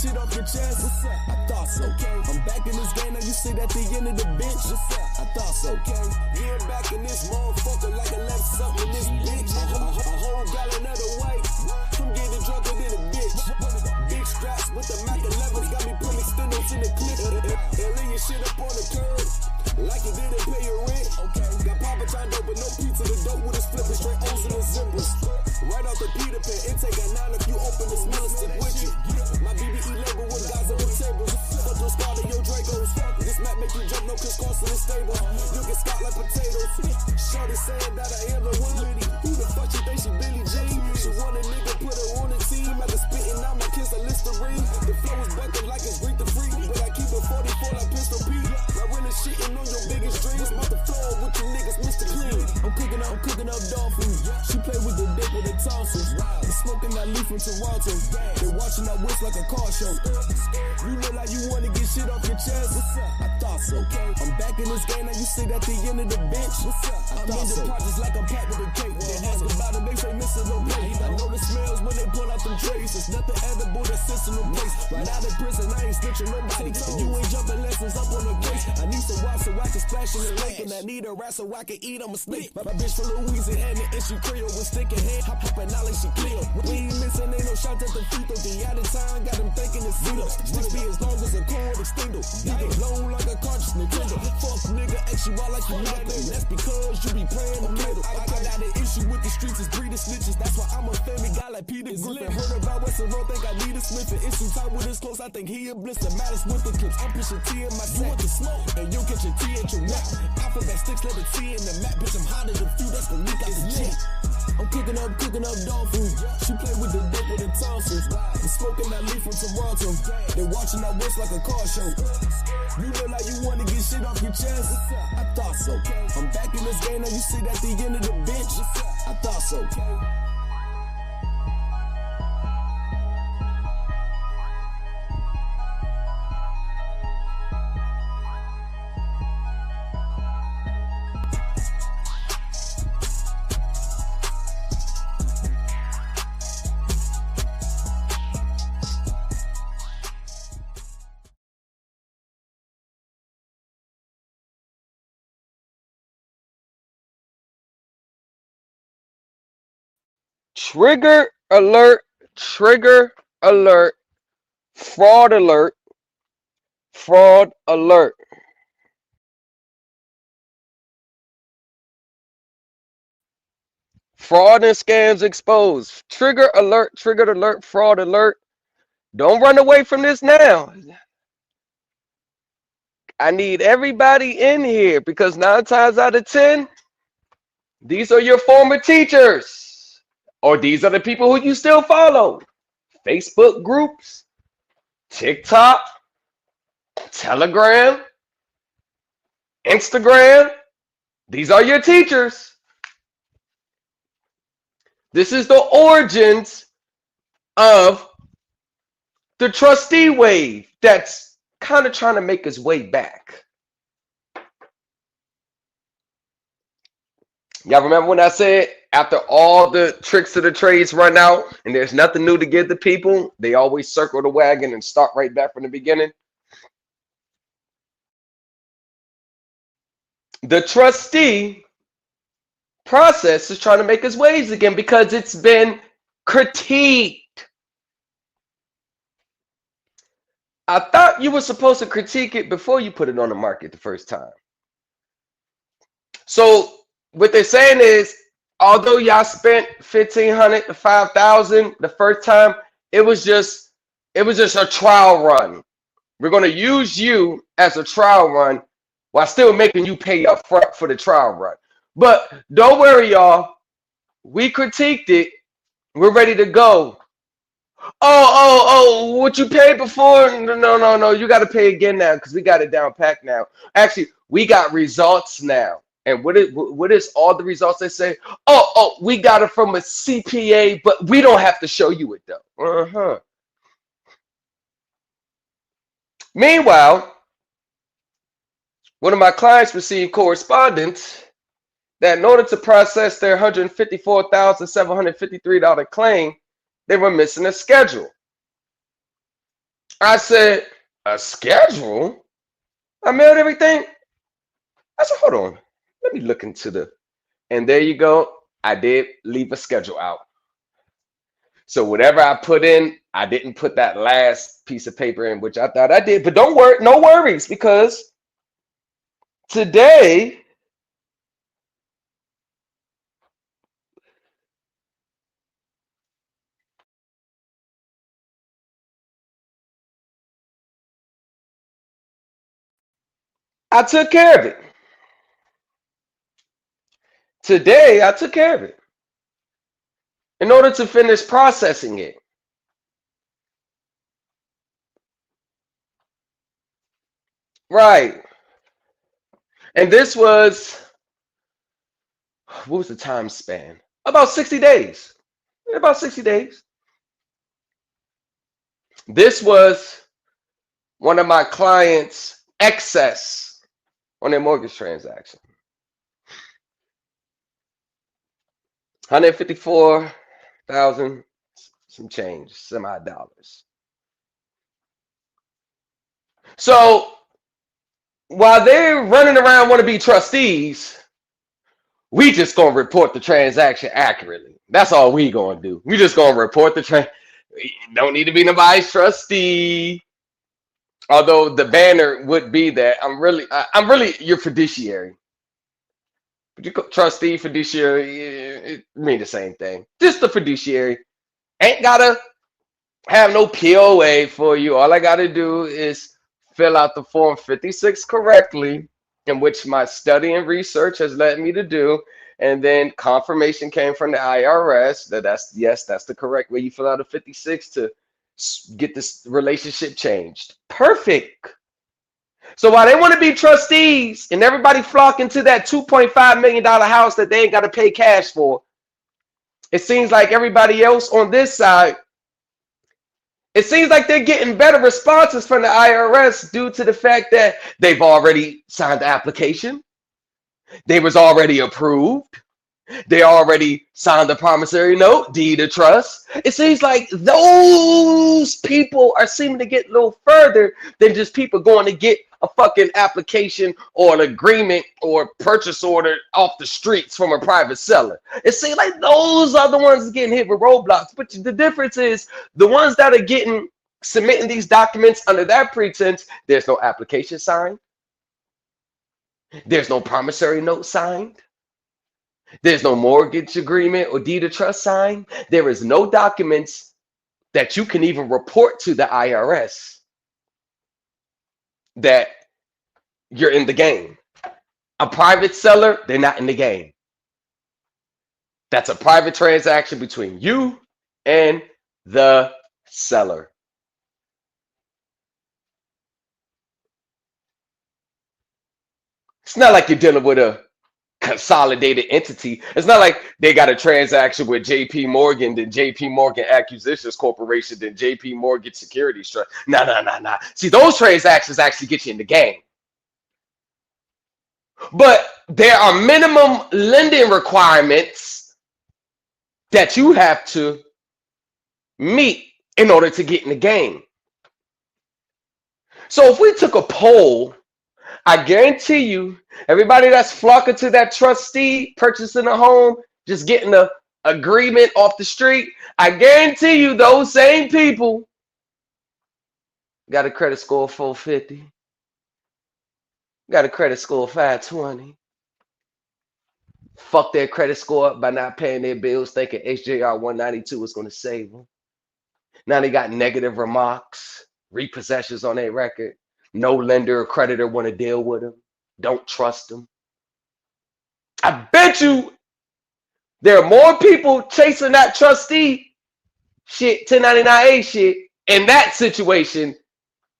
shit off your chest? What's up? I thought so. Okay. I'm back in this game, now you sit at the end of the bench. What's up? I thought so. Okay. Yeah, back in this motherfucker like I left something in this bitch. A whole gallon of the white. I'm getting drunker than a bitch. Big straps with the Mac 11s got me putting extendos in the clip. And lay your shit up on the curb like you didn't pay your rent. Okay. Got Papa John dope, but no pizza. The dope with his flipping straight O's in the zippers. Right off the Peter Pan, intake at 9 if you open the smell and stick with you. My BBE label with guys on the tables. Fuck those scar to your Dracos. This map make you jump, no Chris Carson is stable. You get scot like potatoes. Shorty saying that I am the one. Who the fuck you think she Billie Jean? She want a nigga, put her on the team. After spitting out my kiss, a Listerine. The flow is bucking like it's Greek to free. But I keep it 44 like Pistol P. I really shitting on your biggest dreams. About to flow with you niggas, Mr. Clean. I'm cooking up dog food. She play with the dick with the tossers. I'm smoking that leaf from Toronto. They watching that whisk like a car show. You look like you wanna get shit off your chest. What's up? I thought so. Okay. I'm back in this game, now you sit at the end of the bench. What's up? I'm in the projects like I'm packed with a cake. They ask about it, they say missing no plate. I know the smells when they pull out them trays. It's nothing edible that sits in the place. Right out of prison, I ain't snitching nobody. And you ain't jumping lessons up on the case. I need some watch so I can splash in the lake. And I need a rat so I can eat, I'm a snake. My bitch from Louisiana and she Creole with sticking head. Hopping out like she clear. We ain't missing, ain't no shots at the feet. Though the out of time, got them thinking it's zero. Sticks be as long as a cord extender. You get blown like a cartridge Nintendo. Fuck nigga, X you out like you nothing. That's because you be playing the middle. I got an issue with the streets, it's breeding snitches. That's why I'm a family guy like Peter Griffin. Heard about Western Road, think I need a Smith. Issue time with his close, I think he a blister. Matters with the clips, I'm pushing T in my sack. You want the smoke, and you catch your T at your neck. Alphabet sticks, let the T in the map. Bitch, I'm hotter than few, that's gonna leak out the jet. I'm cooking up dog food. She play with the dick with the tossers. I'm smoking that leaf from Toronto. They watching that whisk like a car show. You look like you wanna get shit off your chest. I thought so. I'm back in this game, now you sit at the end of the bench. I thought so. Trigger alert, trigger alert, fraud alert, fraud alert. Fraud and scams exposed. Trigger alert, triggered alert, fraud alert. Don't run away from this now. I need everybody in here because 9 times out of 10, these are your former teachers. Or these are the people who you still follow. Facebook groups, TikTok, Telegram, Instagram. These are your teachers. This is the origins of the trustee wave that's kind of trying to make its way back. Y'all remember when I said after all the tricks of the trades run out and there's nothing new to give the people, they always circle the wagon and start right back from the beginning? The trustee process is trying to make its waves again because it's been critiqued. I thought you were supposed to critique it before you put it on the market the first time. So what they're saying is, although y'all spent $1,500 to $5,000 the first time, it was just a trial run. We're going to use you as a trial run while still making you pay up front for the trial run. But don't worry, y'all. We critiqued it. We're ready to go. Oh, what you paid before? No. You got to pay again now because we got it down packed now. Actually, we got results now. And what is all the results they say? Oh, we got it from a CPA, but we don't have to show you it though. Meanwhile, one of my clients received correspondence that in order to process their $154,753 claim, they were missing a schedule. I said, a schedule? I mailed everything. I said, hold on. Let me look into the. And there you go. I did leave a schedule out. So whatever I put in, I didn't put that last piece of paper in, which I thought I did. But don't worry, no worries, because today I took care of it. Today I took care of it. In order to finish processing it. Right. And this was, what was the time span? About 60 days. About 60 days. This was one of my clients' excess on their mortgage transaction. 154,000 some change, semi-dollars. So while they're running around want to be trustees, we just gonna report the transaction accurately. That's all we gonna do. We just gonna report the Don't need to be nobody's trustee. Although the banner would be that I'm really your fiduciary. But you trustee, fiduciary, it mean the same thing. Just the fiduciary. Ain't gotta have no POA for you. All I gotta do is fill out the form 56 correctly, in which my study and research has led me to do. And then confirmation came from the IRS that that's the correct way you fill out a 56 to get this relationship changed. Perfect. So while they want to be trustees and everybody flocking to that $2.5 million house that they ain't got to pay cash for, it seems like everybody else on this side, it seems like they're getting better responses from the IRS due to the fact that they've already signed the application. They was already approved. They already signed the promissory note, deed of trust. It seems like those people are seeming to get a little further than just people going to get a fucking application or an agreement or purchase order off the streets from a private seller. It seems like those are the ones getting hit with roadblocks. But the difference is the ones that are getting submitting these documents under that pretense, there's no application signed. There's no promissory note signed. There's no mortgage agreement or deed of trust signed. There is no documents that you can even report to the IRS that you're in the game. A private seller, they're not in the game. That's a private transaction between you and the seller. It's not like you're dealing with a consolidated entity. It's not like they got a transaction with JP Morgan, then JP Morgan Acquisitions Corporation, then JP Morgan Securities Trust. Nah. See, those transactions actually get you in the game. But there are minimum lending requirements that you have to meet in order to get in the game. So if we took a poll, I guarantee you, everybody that's flocking to that trustee, purchasing a home, just getting the agreement off the street, I guarantee you those same people got a credit score of 450, got a credit score of 520. Fuck their credit score up by not paying their bills, thinking HJR 192 is going to save them. Now they got negative remarks, repossessions on their record. No lender or creditor want to deal with them. Don't trust them. I bet you there are more people chasing that trustee shit, 1099A shit, in that situation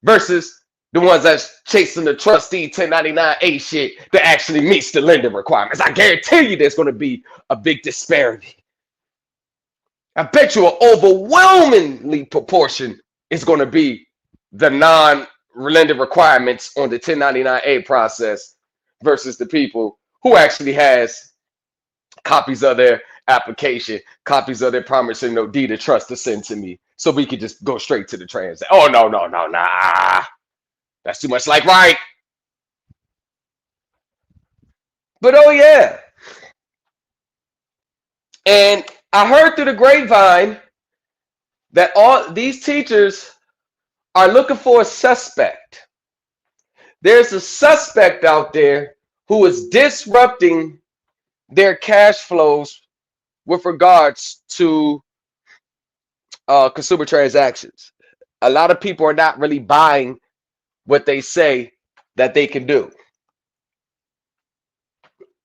versus the ones that's chasing the trustee 1099A shit that actually meets the lender requirements. I guarantee you there's going to be a big disparity. I bet you an overwhelmingly proportion is going to be the non-lender requirements on the 1099A process versus the people who actually has copies of their application, copies of their promissory note, deed of trust to send to me, so we could just go straight to the transaction. Oh no, no, no, nah, that's too much like right. But oh yeah, and I heard through the grapevine that all these teachers are looking for a suspect. There's a suspect out there who is disrupting their cash flows with regards to consumer transactions. A lot of people are not really buying what they say that they can do.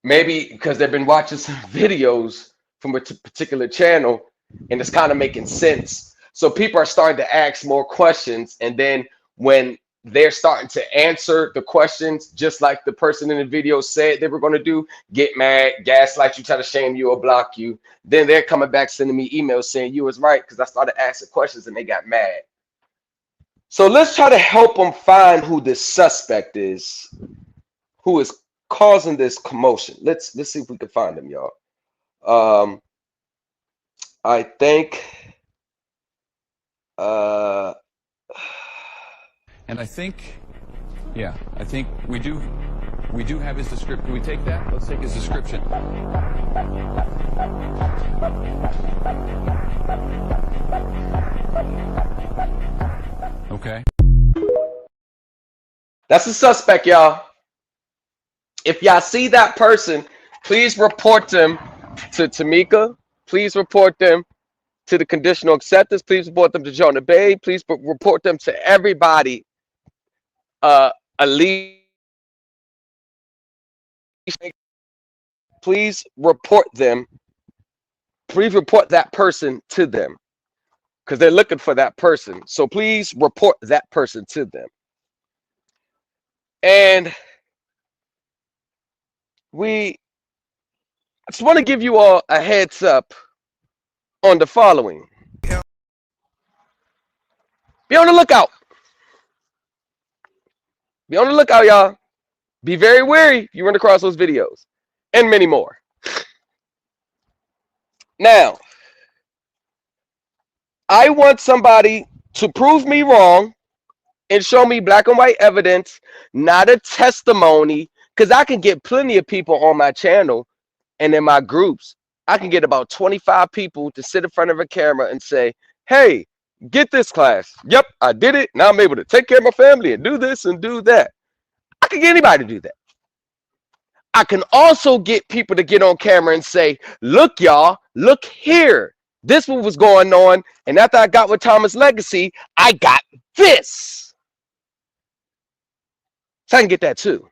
Maybe because they've been watching some videos from a particular channel and it's kind of making sense. So people are starting to ask more questions. And then when they're starting to answer the questions, just like the person in the video said they were going to do, get mad, gaslight you, try to shame you or block you. Then they're coming back sending me emails saying you was right because I started asking questions and they got mad. So let's try to help them find who this suspect is, who is causing this commotion. Let's see if we can find them, y'all. I think and I think, yeah, I think we do have his description. Can we take that? Let's take his description. Okay. That's a suspect, y'all. If y'all see that person, please report them to Tamika. Please report them to the conditional acceptance. Please report them to Jonah Bay. Please report them to everybody. Please report them. Please report that person to them because they're looking for that person. So please report that person to them. And I just want to give you all a heads up on the following. Be on the lookout. Be on the lookout, y'all. Be very wary if you run across those videos and many more. Now, I want somebody to prove me wrong and show me black and white evidence, not a testimony, because I can get plenty of people on my channel and in my groups. I can get about 25 people to sit in front of a camera and say, hey, get this class. Yep, I did it. Now I'm able to take care of my family and do this and do that. I can get anybody to do that. I can also get people to get on camera and say, look, y'all, look here. This one was going on. And after I got with Thomas Legacy, I got this. So I can get that too.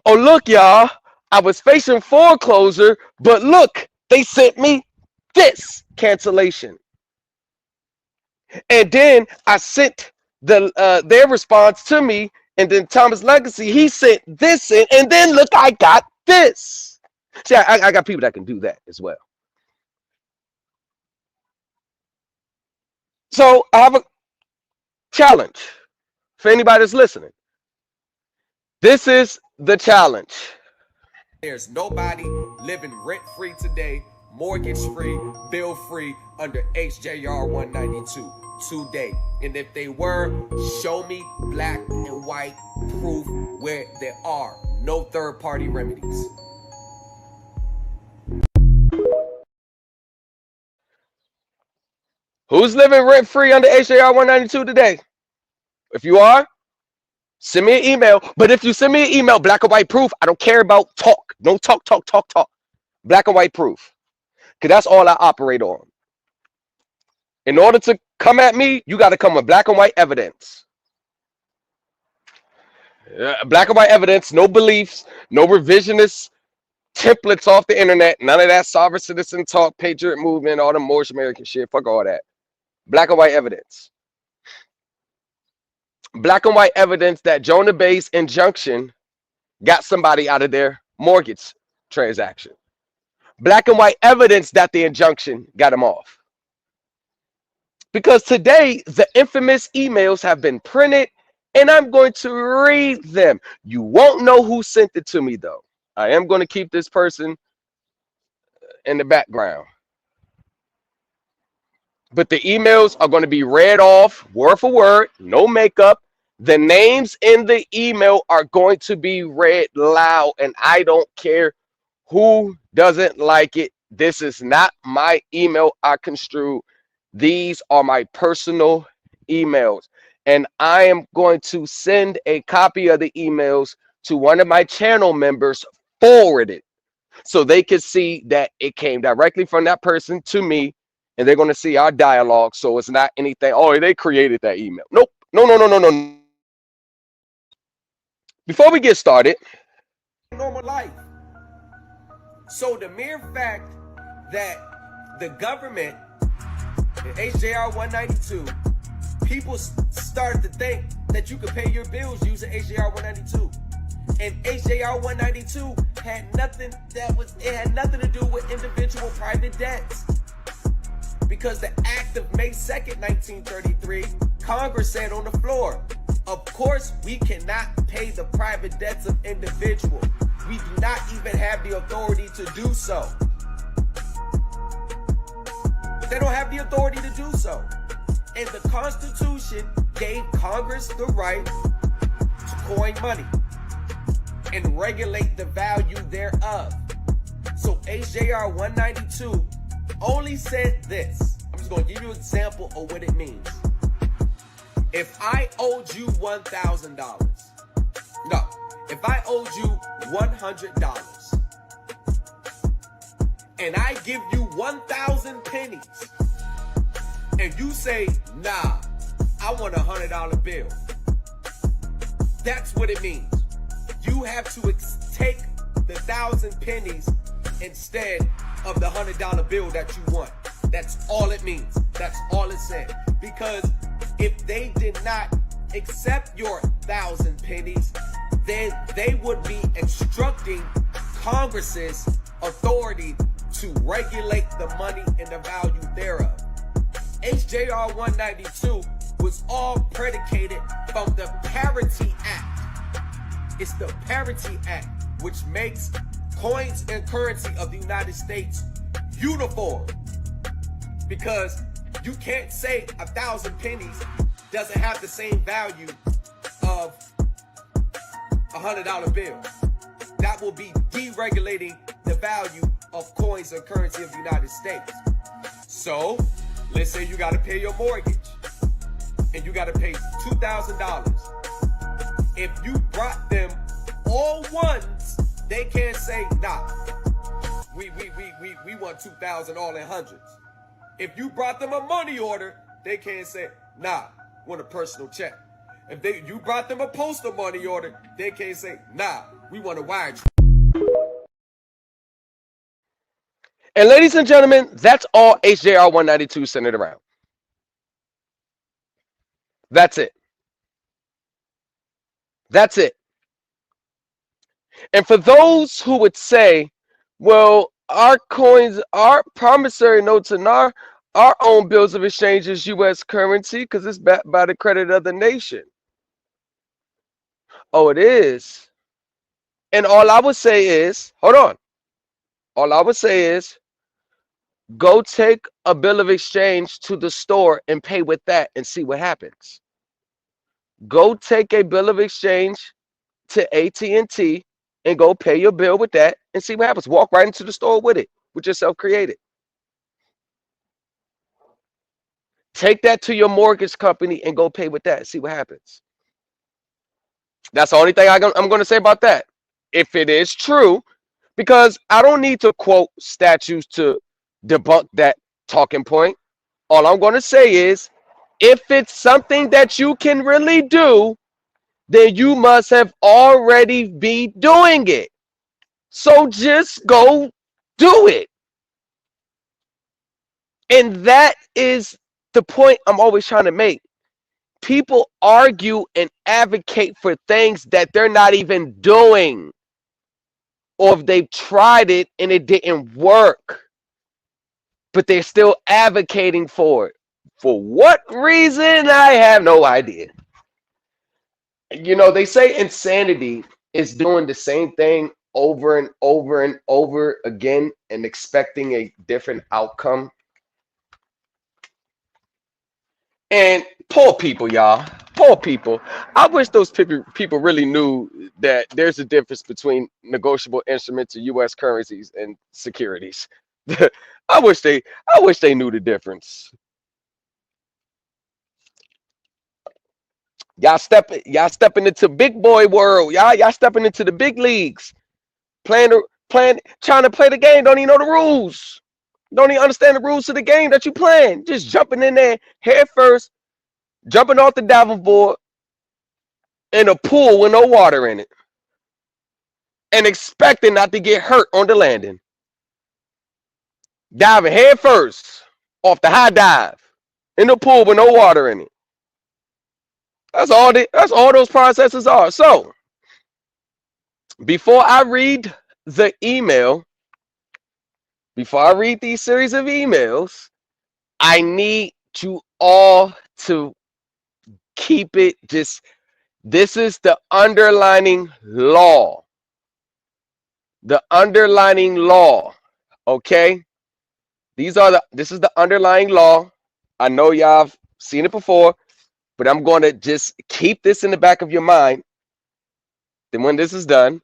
Oh, look, y'all, I was facing foreclosure, but look, they sent me this cancellation. And then I sent their response to me, and then Thomas Legacy, he sent this in, and then look, I got this. See, I got people that can do that as well. So I have a challenge for anybody that's listening. This is the challenge. There's nobody living rent-free today, mortgage-free, bill-free under HJR 192 today. And if they were, show me black and white proof where there are no third-party remedies. Who's living rent-free under HJR 192 today? If you are, send me an email. But if you send me an email, black and white proof, I don't care about talk. Don't talk. Black and white proof. Because that's all I operate on. In order to come at me, you got to come with black and white evidence. Black and white evidence, no beliefs, no revisionist templates off the internet. None of that sovereign citizen talk, patriot movement, all the Moorish American shit. Fuck all that. Black and white evidence. Black and white evidence that Jonah Bay's injunction got somebody out of their mortgage transaction. Black and white evidence that the injunction got him off. Because today, the infamous emails have been printed, and I'm going to read them. You won't know who sent it to me, though. I am going to keep this person in the background. But the emails are going to be read off word for word, no makeup. The names in the email are going to be read loud, and I don't care who doesn't like it. This is not my email I construe. These are my personal emails. And I am going to send a copy of the emails to one of my channel members, forward it, so they can see that it came directly from that person to me, and they're going to see our dialogue. So it's not anything, oh, they created that email. Nope. No, no, no, no, no. Before we get started, Normal life. So the mere fact that the government, in HJR 192, people started to think that you could pay your bills using HJR 192. And HJR 192 had nothing to do with individual private debts. Because the act of May 2nd, 1933, Congress said on the floor, of course, we cannot pay the private debts of individuals. We do not even have the authority to do so. They don't have the authority to do so. And the Constitution gave Congress the right to coin money and regulate the value thereof. So HJR 192 only said this. I'm just going to give you an example of what it means. If I owed you $1,000, no, if I owed you $100, and I give you 1,000 pennies, and you say, nah, I want a $100 bill, that's what it means. You have to take the 1,000 pennies instead of the $100 bill that you want. That's all it means. That's all it said. Because if they did not accept your 1,000 pennies, then they would be instructing Congress's authority to regulate the money and the value thereof. HJR 192 was all predicated from the Parity Act. It's the Parity Act, which makes coins and currency of the United States uniform. Because you can't say 1,000 pennies doesn't have the same value of a $100 bill. That will be deregulating the value of coins and currency of the United States. So, let's say you got to pay your mortgage and you got to pay $2,000. If you brought them all ones, they can't say, nah, we want 2,000 all in hundreds. If you brought them a money order, they can't say, nah, want a personal check. If you brought them a postal money order, they can't say, nah, we want a wire transfer. and ladies and gentlemen, that's all HJR 192 centered around. That's it. That's it. And for those who would say, well, our coins, our promissory notes, and our own bills of exchange is U.S. currency because it's backed by the credit of the nation. Oh, it is. And all I would say is, hold on. All I would say is, go take a bill of exchange to the store and pay with that and see what happens. Go take a bill of exchange to AT&T and go pay your bill with that and see what happens. Walk right into the store with it, with your self-created. Take that to your mortgage company and go pay with that and see what happens. That's the only thing I'm going to say about that. If it is true, because I don't need to quote statutes to debunk that talking point. All I'm going to say is, if it's something that you can really do, then you must have already be doing it. So just go do it. And that is the point I'm always trying to make. People argue and advocate for things that they're not even doing. Or if they've tried it and it didn't work, but they're still advocating for it. For what reason? I have no idea. You know, they say insanity is doing the same thing over and over and over again and expecting a different outcome. And poor people, y'all. Poor people. I wish those people really knew that there's a difference between negotiable instruments and U.S. currencies and securities. I wish they knew the difference. Y'all stepping into big boy world. Y'all stepping into the big leagues. Trying to play the game. Don't even know the rules. Don't even understand the rules of the game that you playing. Just jumping in there head first, jumping off the diving board in a pool with no water in it, and expecting not to get hurt on the landing. Diving head first off the high dive in the pool with no water in it. That's all those processes are. So before I read the email, before I read these series of emails, I need you all to keep it just, this is the underlining law. The underlining law. Okay? This is the underlying law. I know y'all have seen it before, but I'm going to just keep this in the back of your mind. Then when this is done,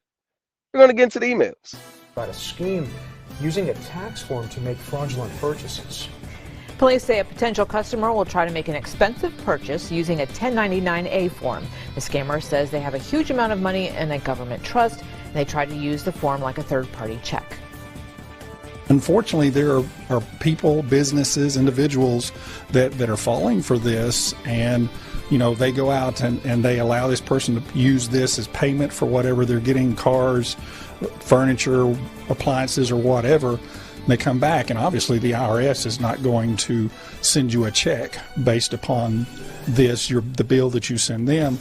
we're going to get into the emails. About a scheme using a tax form to make fraudulent purchases. Police say a potential customer will try to make an expensive purchase using a 1099-A form. The scammer says they have a huge amount of money in a government trust, and they try to use the form like a third-party check. Unfortunately, there are people, businesses, individuals that are falling for this, and they go out and they allow this person to use this as payment for whatever they're getting, cars, furniture, appliances, or whatever. They come back, and obviously the IRS is not going to send you a check based upon the bill that you send them.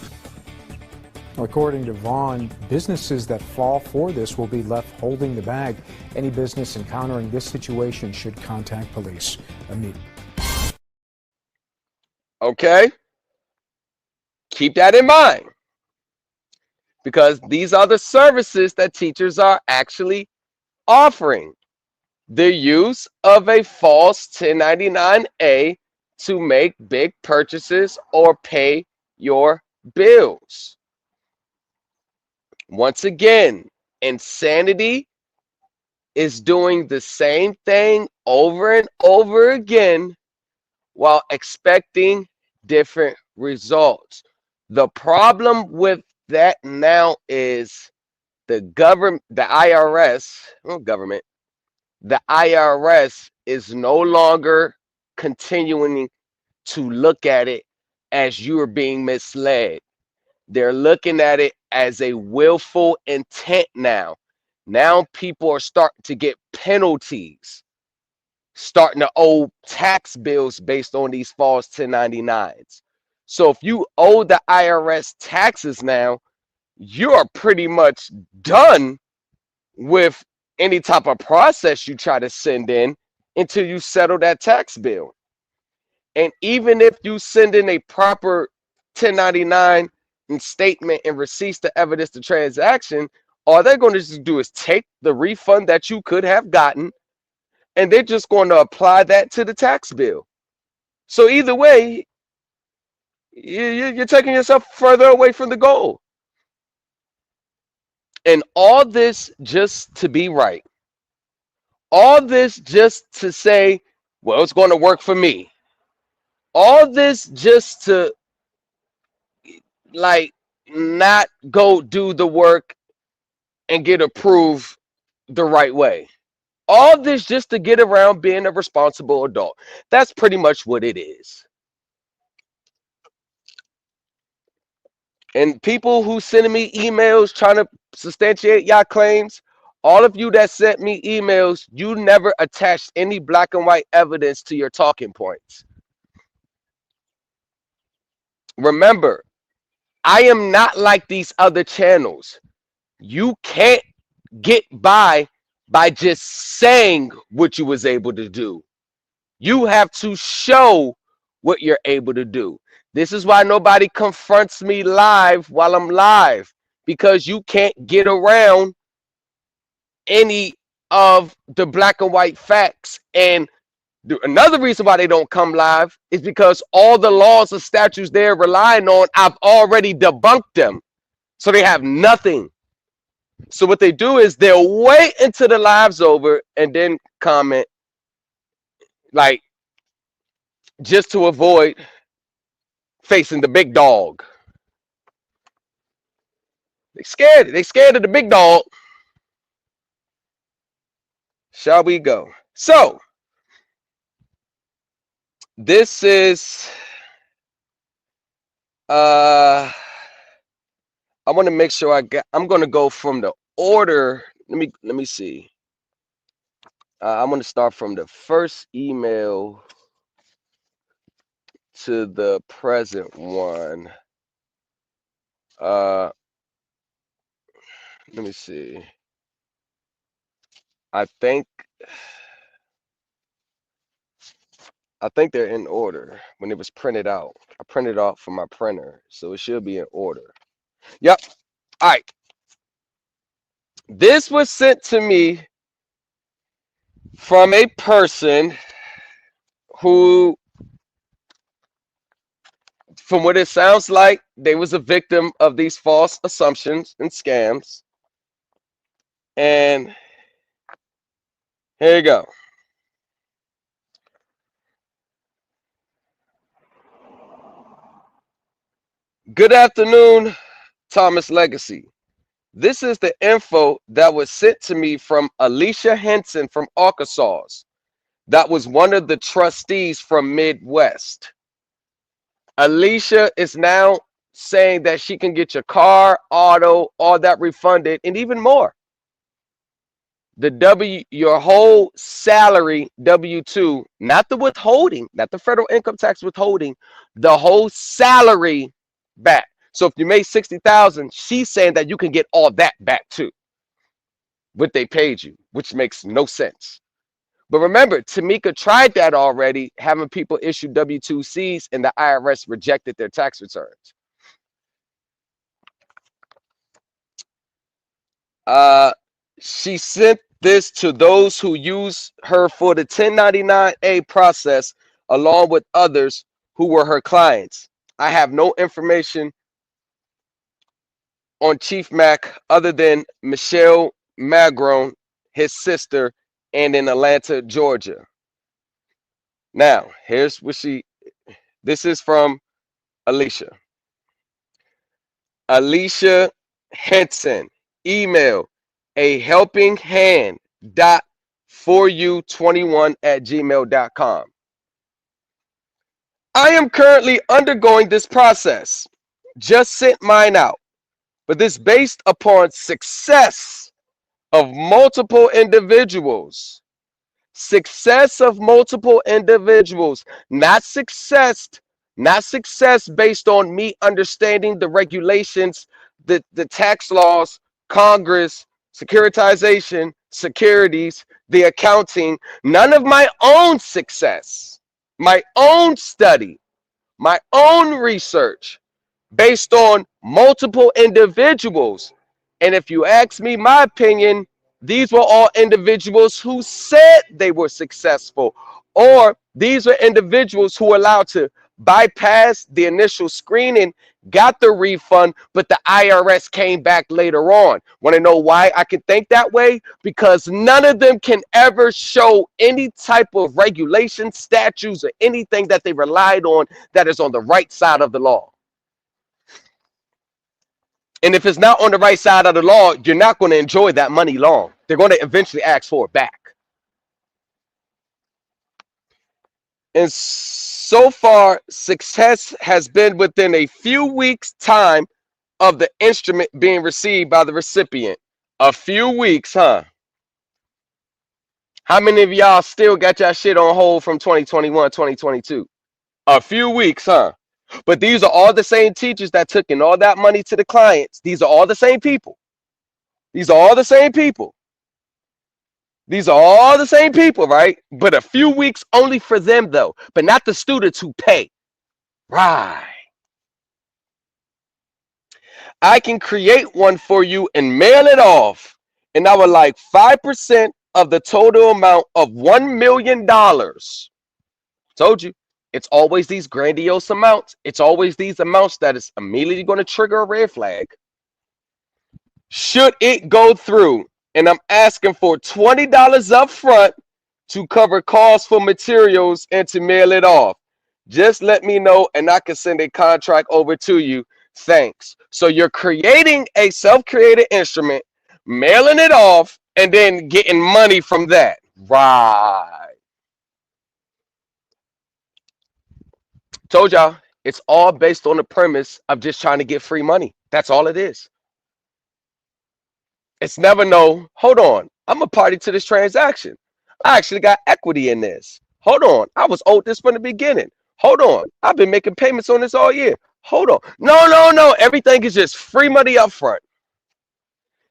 According to Vaughn, businesses that fall for this will be left holding the bag. Any business encountering this situation should contact police immediately. Okay? Keep that in mind. Because these are the services that teachers are actually offering. The use of a false 1099-A to make big purchases or pay your bills. Once again, insanity is doing the same thing over and over again while expecting different results. The problem with that now is the IRS is no longer continuing to look at it as you are being misled. They're looking at it as a willful intent now. Now people are starting to get penalties, starting to owe tax bills based on these false 1099s. So if you owe the IRS taxes now, you are pretty much done with any type of process you try to send in until you settle that tax bill. And even if you send in a proper 1099 and statement and receipts to evidence the transaction, all they're going to just do is take the refund that you could have gotten, and they're just going to apply that to the tax bill. So either way, you're taking yourself further away from the goal. And all this just to be right. All this just to say, well, it's going to work for me. All this just to not go do the work and get approved the right way. All this just to get around being a responsible adult. That's pretty much what it is. And people who sending me emails trying to substantiate y'all claims, all of you that sent me emails, you never attached any black and white evidence to your talking points. Remember, I am not like these other channels. You can't get by just saying what you was able to do. You have to show what you're able to do. This is why nobody confronts me live while I'm live, because you can't get around any of the black and white facts. And another reason why they don't come live is because all the laws and statutes they're relying on, I've already debunked them. So they have nothing. So what they do is they'll wait until the live's over and then comment, like, just to avoid facing the big dog. They scared. They scared of the big dog. Shall we go? So this is I want to make sure I'm going to go from the order. Let me see. I'm going to start from the first email to the present one. Let me see. I think they're in order when it was printed out. I printed out from my printer, so it should be in order. Yep. All right. This was sent to me from a person who, from what it sounds like, they was a victim of these false assumptions and scams. And here you go. Good afternoon, Thomas Legacy. This is the info that was sent to me from Alicia Henson from Arkansas. That was one of the trustees from Midwest. Alicia is now saying that she can get your car, auto, all that refunded, and even more. Your whole salary, W-2, not the withholding, not the federal income tax withholding, the whole salary back. So if you made $60,000, she's saying that you can get all that back too, what they paid you, which makes no sense. But remember, Tamika tried that already, having people issue W-2Cs, and the IRS rejected their tax returns. She sent this to those who use her for the 1099A process, along with others who were her clients. I have no information on Chief Mac other than Michelle Magron, his sister, and in Atlanta, Georgia. Now, here's what this is from Alicia. Alicia Henson, email ahelpinghand.foryou21@gmail.com. I am currently undergoing this process. Just sent mine out, but this based upon success of multiple individuals. Success of multiple individuals, not success based on me understanding the regulations, the tax laws, Congress, securitization, securities, the accounting, none of my own success, my own study, my own research based on multiple individuals. And if you ask me my opinion, these were all individuals who said they were successful, or these were individuals who were allowed to bypass the initial screening, got the refund, but the IRS came back later on. Want to know why I can think that way? Because none of them can ever show any type of regulation, statutes, or anything that they relied on that is on the right side of the law. And if it's not on the right side of the law, you're not going to enjoy that money long. They're going to eventually ask for it back. And so far, success has been within a few weeks' time of the instrument being received by the recipient. A few weeks, huh? How many of y'all still got your shit on hold from 2021, 2022? A few weeks, huh? But these are all the same teachers that took in all that money to the clients. These are all the same people. These are all the same people. These are all the same people, right? But a few weeks only for them, though. But not the students who pay. Right. I can create one for you and mail it off. and I would like 5% of the total amount of $1 million. Told you, it's always these grandiose amounts. It's always these amounts that is immediately going to trigger a red flag. Should it go through, and I'm asking for $20 up front to cover costs for materials and to mail it off. Just let me know and I can send a contract over to you. Thanks. So you're creating a self-created instrument, mailing it off, and then getting money from that. Right. Told y'all, it's all based on the premise of just trying to get free money. That's all it is. It's never no, hold on, I'm a party to this transaction. I actually got equity in this. Hold on, I was owed this from the beginning. Hold on, I've been making payments on this all year. Hold on. No. Everything is just free money up front.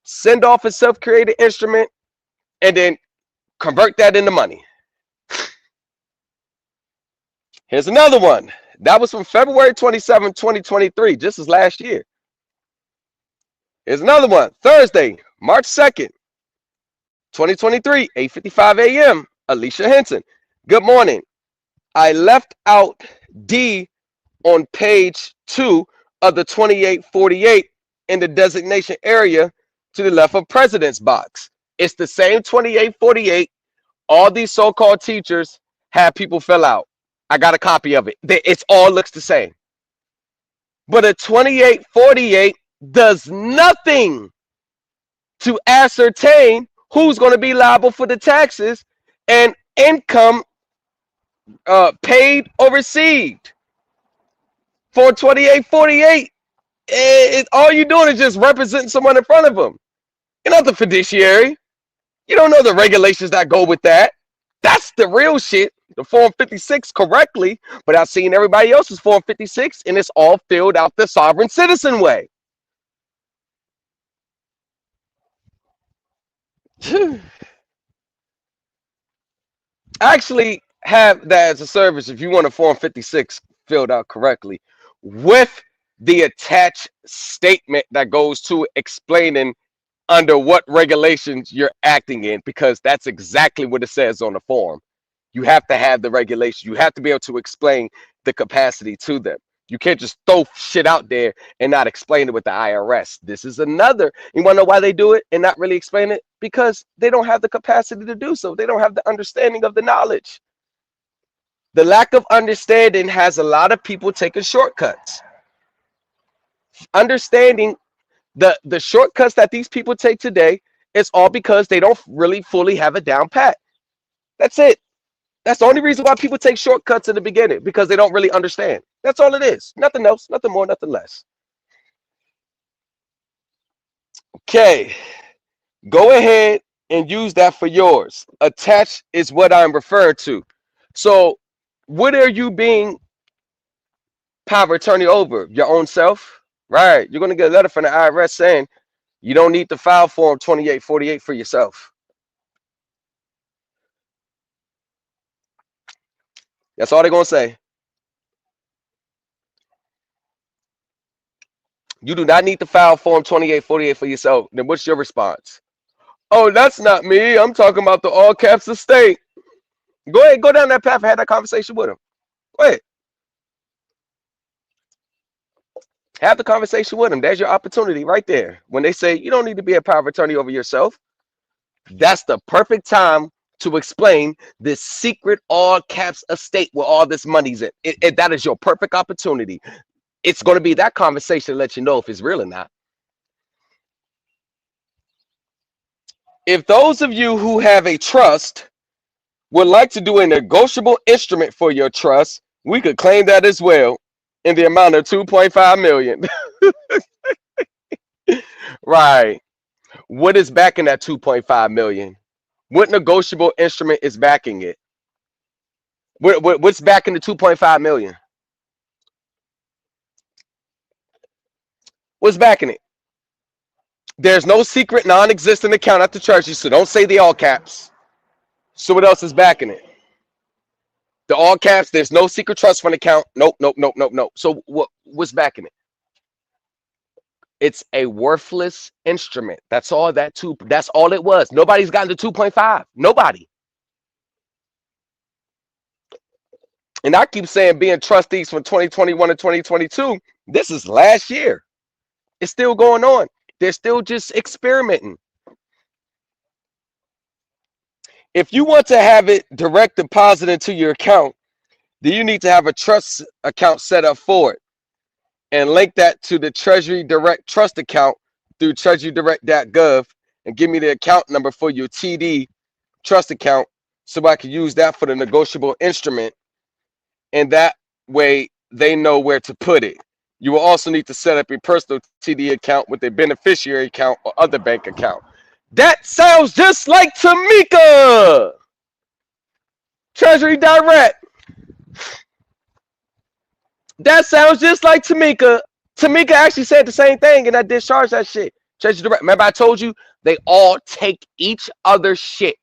Send off a self-created instrument and then convert that into money. Here's another one. That was from February 27, 2023, just as last year. Here's another one. Thursday, March 2nd, 2023, 8:55 a.m. Alicia Henson. Good morning. I left out D on page 2 of the 2848 in the designation area to the left of President's box. It's the same 2848 all these so-called teachers have people fill out. I got a copy of it. It all looks the same. But a 2848 does nothing to ascertain who's going to be liable for the taxes and income paid or received. For 2848, all you're doing is just representing someone in front of them. You're not the fiduciary. You don't know the regulations that go with that. That's the real shit. The Form 56 correctly, but I've seen everybody else's Form 56 and it's all filled out the sovereign citizen way. I actually have that as a service if you want a Form 56 filled out correctly with the attached statement that goes to explaining under what regulations you're acting in, because that's exactly what it says on the form. You have to have the regulation. You have to be able to explain the capacity to them. You can't just throw shit out there and not explain it with the IRS. This is another. You want to know why they do it and not really explain it? Because they don't have the capacity to do so. They don't have the understanding of the knowledge. The lack of understanding has a lot of people taking shortcuts. Understanding the shortcuts that these people take today, it's all because they don't really fully have it down pat. That's it. That's the only reason why people take shortcuts in the beginning, because they don't really understand. That's all it is. Nothing else, nothing more, nothing less. Okay. Go ahead and use that for yours. Attached is what I'm referring to. So what are you being power of attorney over? Your own self? Right. You're going to get a letter from the IRS saying you don't need to file Form 2848 for yourself. That's all they're going to say. You do not need to file Form 2848 for yourself. Then what's your response? Oh, that's not me. I'm talking about the all caps estate. Go ahead, go down that path and have that conversation with him. Go ahead. Have the conversation with them. There's your opportunity right there. When they say you don't need to be a power of attorney over yourself, that's the perfect time to explain this secret all caps estate where all this money's in. That is your perfect opportunity. It's going to be that conversation to let you know if it's real or not. If those of you who have a trust would like to do a negotiable instrument for your trust, we could claim that as well in the amount of 2.5 million. Right. What is backing that 2.5 million? What negotiable instrument is backing it? What's backing the 2.5 million? What's backing it? There's no secret non-existent account at the Treasury, so don't say the all caps. So what else is backing it? The all caps, there's no secret trust fund account. Nope. So what's backing it? It's a worthless instrument. That's all that's all it was. Nobody's gotten to 2.5. Nobody. And I keep saying being trustees from 2021 to 2022, this is last year. It's still going on. They're still just experimenting. If you want to have it direct deposit into your account, then you need to have a trust account set up for it and link that to the Treasury Direct Trust account through treasurydirect.gov and give me the account number for your TD trust account so I can use that for the negotiable instrument. And that way they know where to put it. You will also need to set up a personal TD account with a beneficiary account or other bank account. That sounds just like Tamika. Treasury Direct. That sounds just like Tamika. Tamika actually said the same thing and I discharged that shit. Treasury Direct. Remember I told you they all take each other's shit.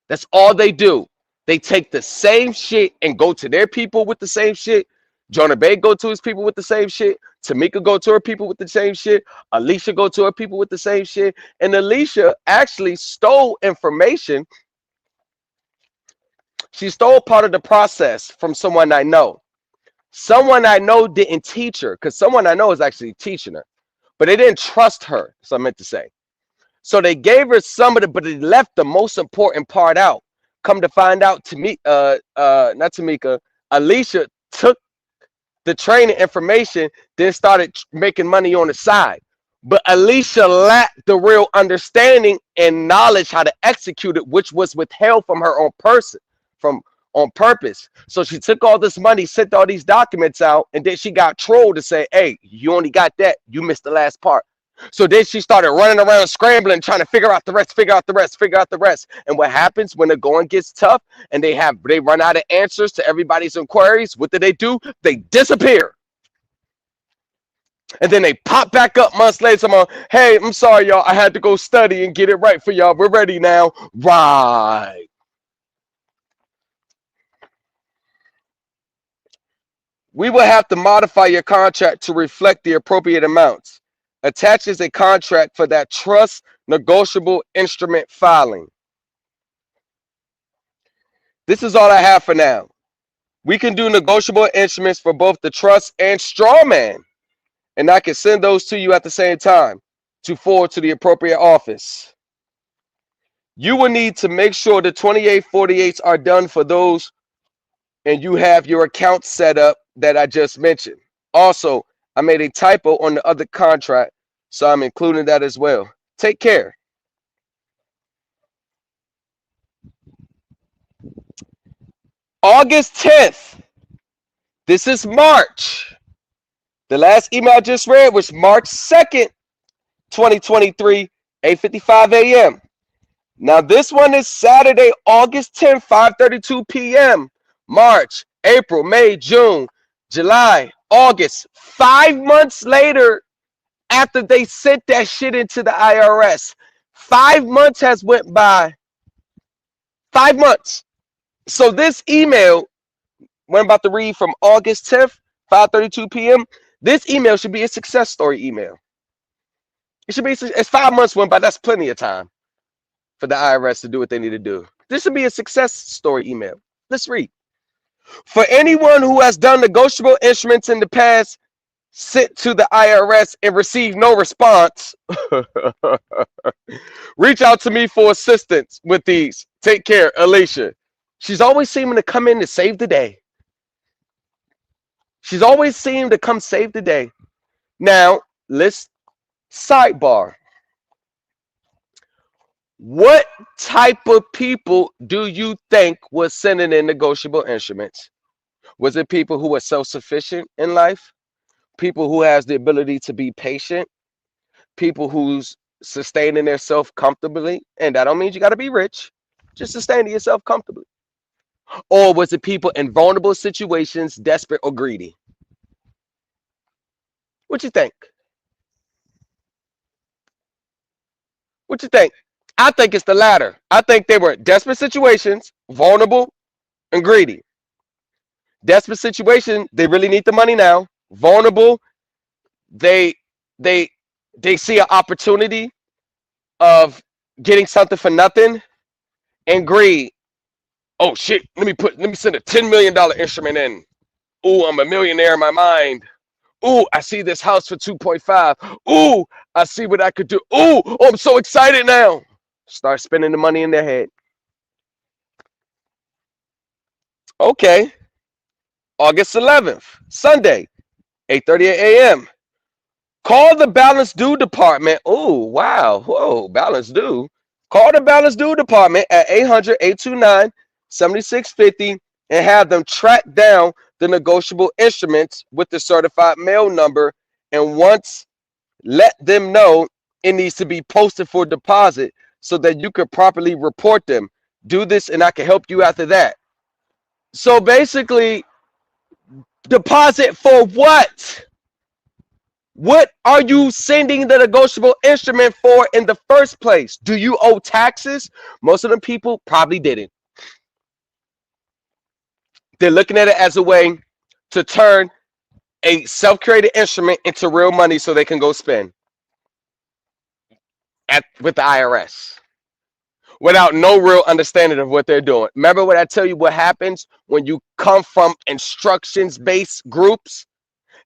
That's all they do. They take the same shit and go to their people with the same shit. Jonah Bay go to his people with the same shit. Tamika go to her people with the same shit. Alicia go to her people with the same shit. And Alicia actually stole information. She stole part of the process from someone I know. Someone I know didn't teach her because someone I know is actually teaching her. But they didn't trust her, so I meant to say. So they gave her some of it, but they left the most important part out. Come to find out, not Tamika, Alicia took the training information, then started making money on the side. But Alicia lacked the real understanding and knowledge how to execute it, which was withheld from her on purpose. So she took all this money, sent all these documents out, and then she got trolled to say, hey, you only got that. You missed the last part. So then she started running around scrambling, trying to figure out the rest. And what happens when the going gets tough and they run out of answers to everybody's inquiries? What do? They disappear. And then they pop back up months later. Hey, I'm sorry, y'all. I had to go study and get it right for y'all. We're ready now. Right. We will have to modify your contract to reflect the appropriate amounts. Attaches a contract for that trust negotiable instrument filing. This is all I have for now. We can do negotiable instruments for both the trust and straw man, and I can send those to you at the same time to forward to the appropriate office. You will need to make sure the 2848s are done for those, and you have your account set up that I just mentioned. Also, I made a typo on the other contract, so I'm including that as well. Take care. August 10th. This is March. The last email I just read was March 2nd, 2023, 8:55 a.m. Now this one is Saturday, August 10th, 5:32 p.m. March, April, May, June, July, August. 5 months later, after they sent that shit into the IRS, 5 months has went by. 5 months. So this email, what I'm about to read from August 10th, 5:32 p.m., this email should be a success story email. It should be, it's 5 months went by. That's plenty of time for the IRS to do what they need to do. This should be a success story email. Let's read. For anyone who has done negotiable instruments in the past, sent to the IRS and received no response, reach out to me for assistance with these. Take care, Alicia. She's always seeming to come in to save the day. She's always seemed to come save the day. Now, let's sidebar. What type of people do you think was sending in negotiable instruments? Was it people who were self-sufficient in life? People who has the ability to be patient? People who's sustaining themselves comfortably? And that don't mean you got to be rich. Just sustaining yourself comfortably. Or was it people in vulnerable situations, desperate or greedy? What you think? What you think? I think it's the latter. I think they were desperate situations, vulnerable, and greedy. Desperate situation, they really need the money now. Vulnerable, they They see an opportunity of getting something for nothing and greed. Oh shit, let me send a $10 million instrument in. Ooh, I'm a millionaire in my mind. Ooh, I see this house for 2.5. Ooh, I see what I could do. Ooh, oh, I'm so excited now. Start spending the money in their head. Okay, August 11th, Sunday, 8:30 a.m. Call the balance due department. Oh, wow. Whoa, balance due. Call the balance due department at 800-829-7650 and have them track down the negotiable instruments with the certified mail number. And once let them know it needs to be posted for deposit so that you could properly report them. Do this and I can help you after that. So basically, deposit for what? What are you sending the negotiable instrument for in the first place? Do you owe taxes? Most of the people probably didn't. They're looking at it as a way to turn a self-created instrument into real money so they can go spend with the IRS without no real understanding of what they're doing. Remember what I tell you what happens when you come from instructions-based groups?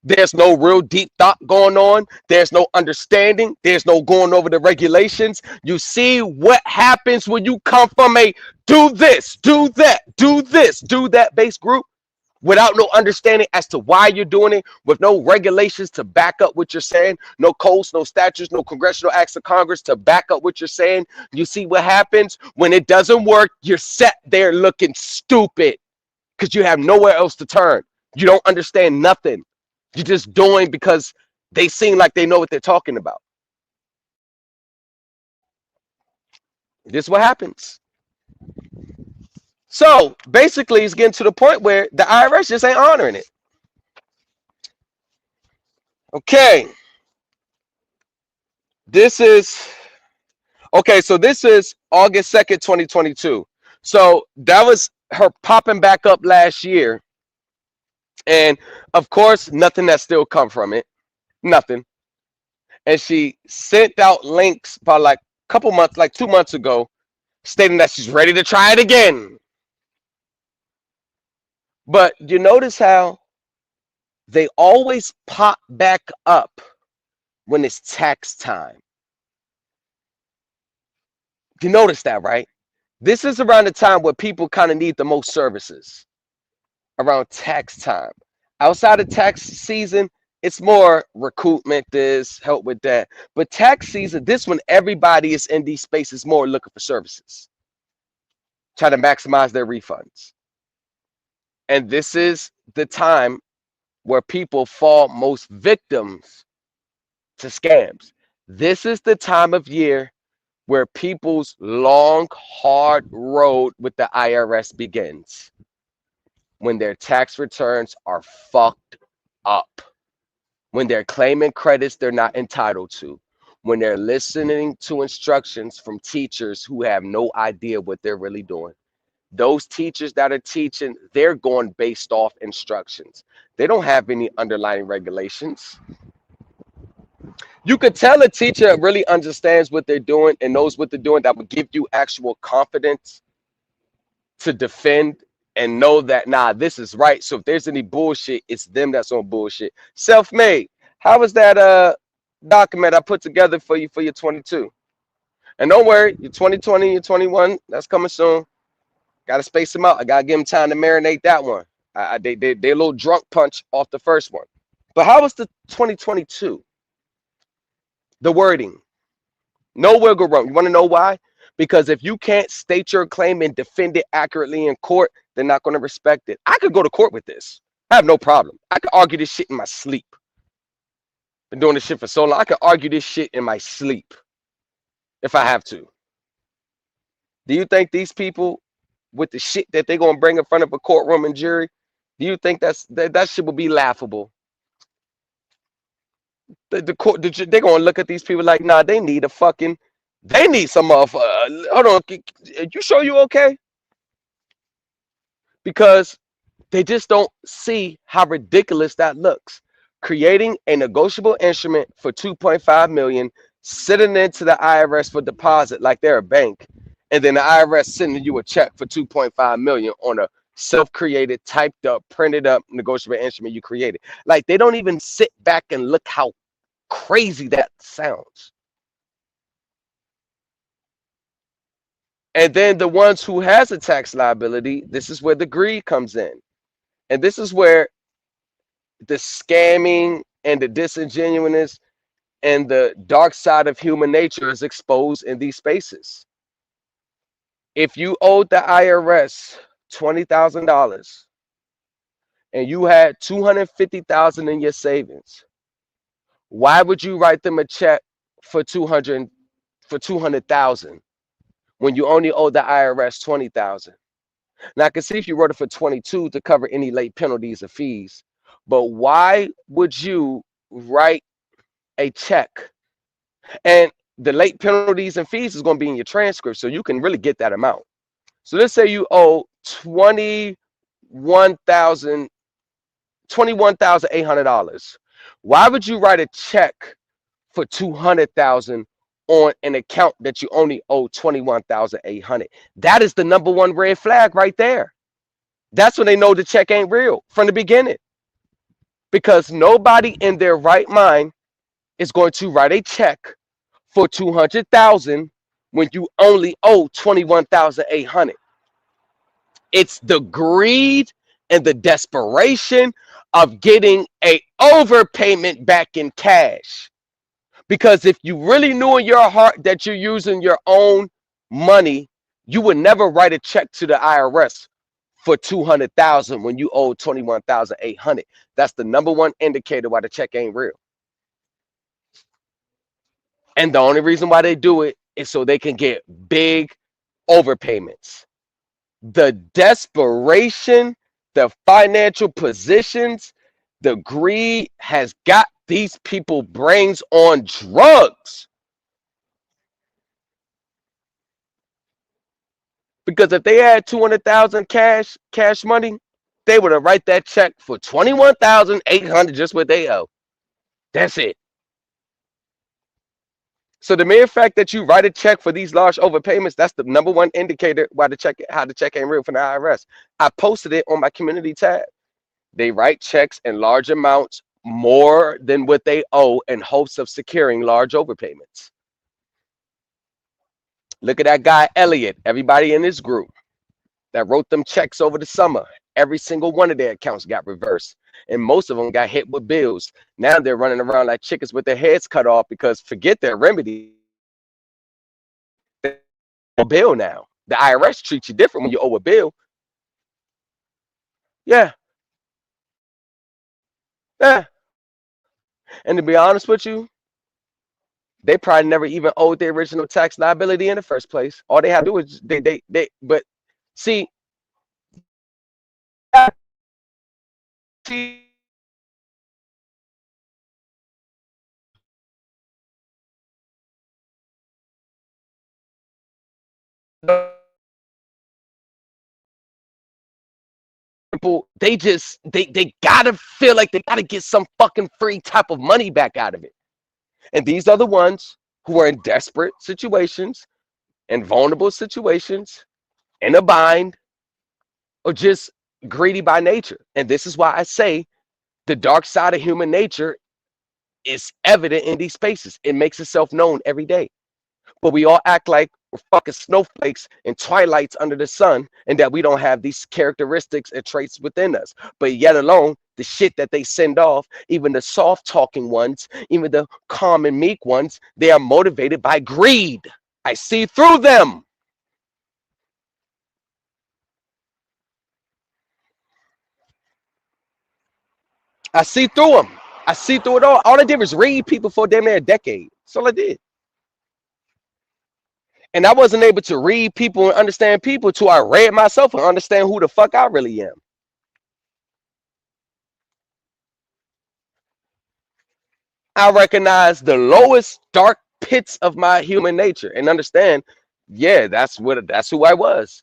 There's no real deep thought going on. There's no understanding. There's no going over the regulations. You see what happens when you come from a do this, do that, do this, do that based group without no understanding as to why you're doing it, with no regulations to back up what you're saying, no codes, no statutes, no congressional acts of Congress to back up what you're saying. You see what happens when it doesn't work. You're sat there looking stupid because you have nowhere else to turn. You don't understand nothing. You're just doing because they seem like they know what they're talking about. This is what happens. So basically, it's getting to the point where the IRS just ain't honoring it. Okay. This is so this is August 2nd, 2022. So that was her popping back up last year. And of course, nothing that's still come from it. Nothing. And she sent out links about like a couple months, like 2 months ago, stating that she's ready to try it again. But you notice how they always pop back up when it's tax time. You notice that, right? This is around the time where people kind of need the most services, around tax time. Outside of tax season, it's more recoupment, this, help with that. But tax season, this one, everybody is in these spaces more looking for services, trying to maximize their refunds. And this is the time where people fall most victims to scams. This is the time of year where people's long, hard road with the IRS begins. When their tax returns are fucked up. When they're claiming credits they're not entitled to. When they're listening to instructions from teachers who have no idea what they're really doing. Those teachers that are teaching, they're going based off instructions. They don't have any underlying regulations. You could tell a teacher really understands what they're doing and knows what they're doing. That would give you actual confidence to defend and know that, nah, this is right. So if there's any bullshit, it's them that's on bullshit. Self-made. How was that document I put together for you for your 22? And don't worry, your 2020, your 21, that's coming soon. Got to space them out. I got to give them time to marinate that one. They a little drunk punch off the first one. But how was the 2022? The wording. No wiggle room. You want to know why? Because if you can't state your claim and defend it accurately in court, they're not going to respect it. I could go to court with this. I have no problem. I could argue this shit in my sleep. Been doing this shit for so long. I could argue this shit in my sleep if I have to. Do you think these people with the shit that they're going to bring in front of a courtroom and jury, do you think that shit will be laughable? The court, they're going to look at these people like, nah, they need some of, hold on, you sure you okay? Because they just don't see how ridiculous that looks. creating a negotiable instrument for 2.5 million, sending it to the IRS for deposit like they're a bank, and then the IRS sending you a check for 2.5 million on a self-created, typed up, printed up negotiable instrument you created. Like they don't even sit back and look how crazy that sounds. And then the ones who has a tax liability, this is where the greed comes in. And this is where the scamming and the disingenuousness and the dark side of human nature is exposed in these spaces. If you owed the IRS $20,000 and you had $250,000 in your savings, why would you write them a check for 200,000 when you only owe the IRS 20,000? Now I can see if you wrote it for 22 to cover any late penalties or fees, but why would you write a check? And the late penalties and fees is going to be in your transcript, so you can really get that amount. So let's say you owe $21,800. Why would you write a check for 200,000 on an account that you only owe 21,800? That is the number one red flag right there. That's when they know the check ain't real from the beginning. Because nobody in their right mind is going to write a check for 200,000 when you only owe 21,800. It's the greed and the desperation of getting a overpayment back in cash. Because if you really knew in your heart that you're using your own money, you would never write a check to the IRS for 200,000 when you owe 21,800. That's the number one indicator why the check ain't real. And the only reason why they do it is so they can get big overpayments. The desperation, the financial positions, the greed has got these people brains on drugs. Because if they had 200,000 cash money, they would have write that check for 21,800, just what they owe. That's it. So the mere fact that you write a check for these large overpayments, that's the number one indicator why how the check ain't real from the IRS. I posted it on my community tab. They write checks in large amounts, more than what they owe, in hopes of securing large overpayments. Look at that guy, Elliot. Everybody in this group that wrote them checks over the summer, every single one of their accounts got reversed. And most of them got hit with bills. Now they're running around like chickens with their heads cut off because forget their remedy. A bill now. The IRS treats you different when you owe a bill. Yeah. Yeah. And to be honest with you, they probably never even owed their original tax liability in the first place. All they have to do is but see, people, they gotta feel like they gotta get some fucking free type of money back out of it. And these are the ones who are in desperate situations, in vulnerable situations, in a bind, or just greedy by nature. And this is why I say the dark side of human nature is evident in these spaces. It makes itself known every day. But we all act like we're fucking snowflakes and twilights under the sun, and that we don't have these characteristics and traits within us. But yet alone, the shit that they send off, even the soft talking ones, even the calm and meek ones, they are motivated by greed. I see through them. I see through them. I see through it all. All I did was read people for damn near a decade. That's all I did. And I wasn't able to read people and understand people till I read myself and understand who the fuck I really am. I recognize the lowest dark pits of my human nature and understand, yeah, that's who I was.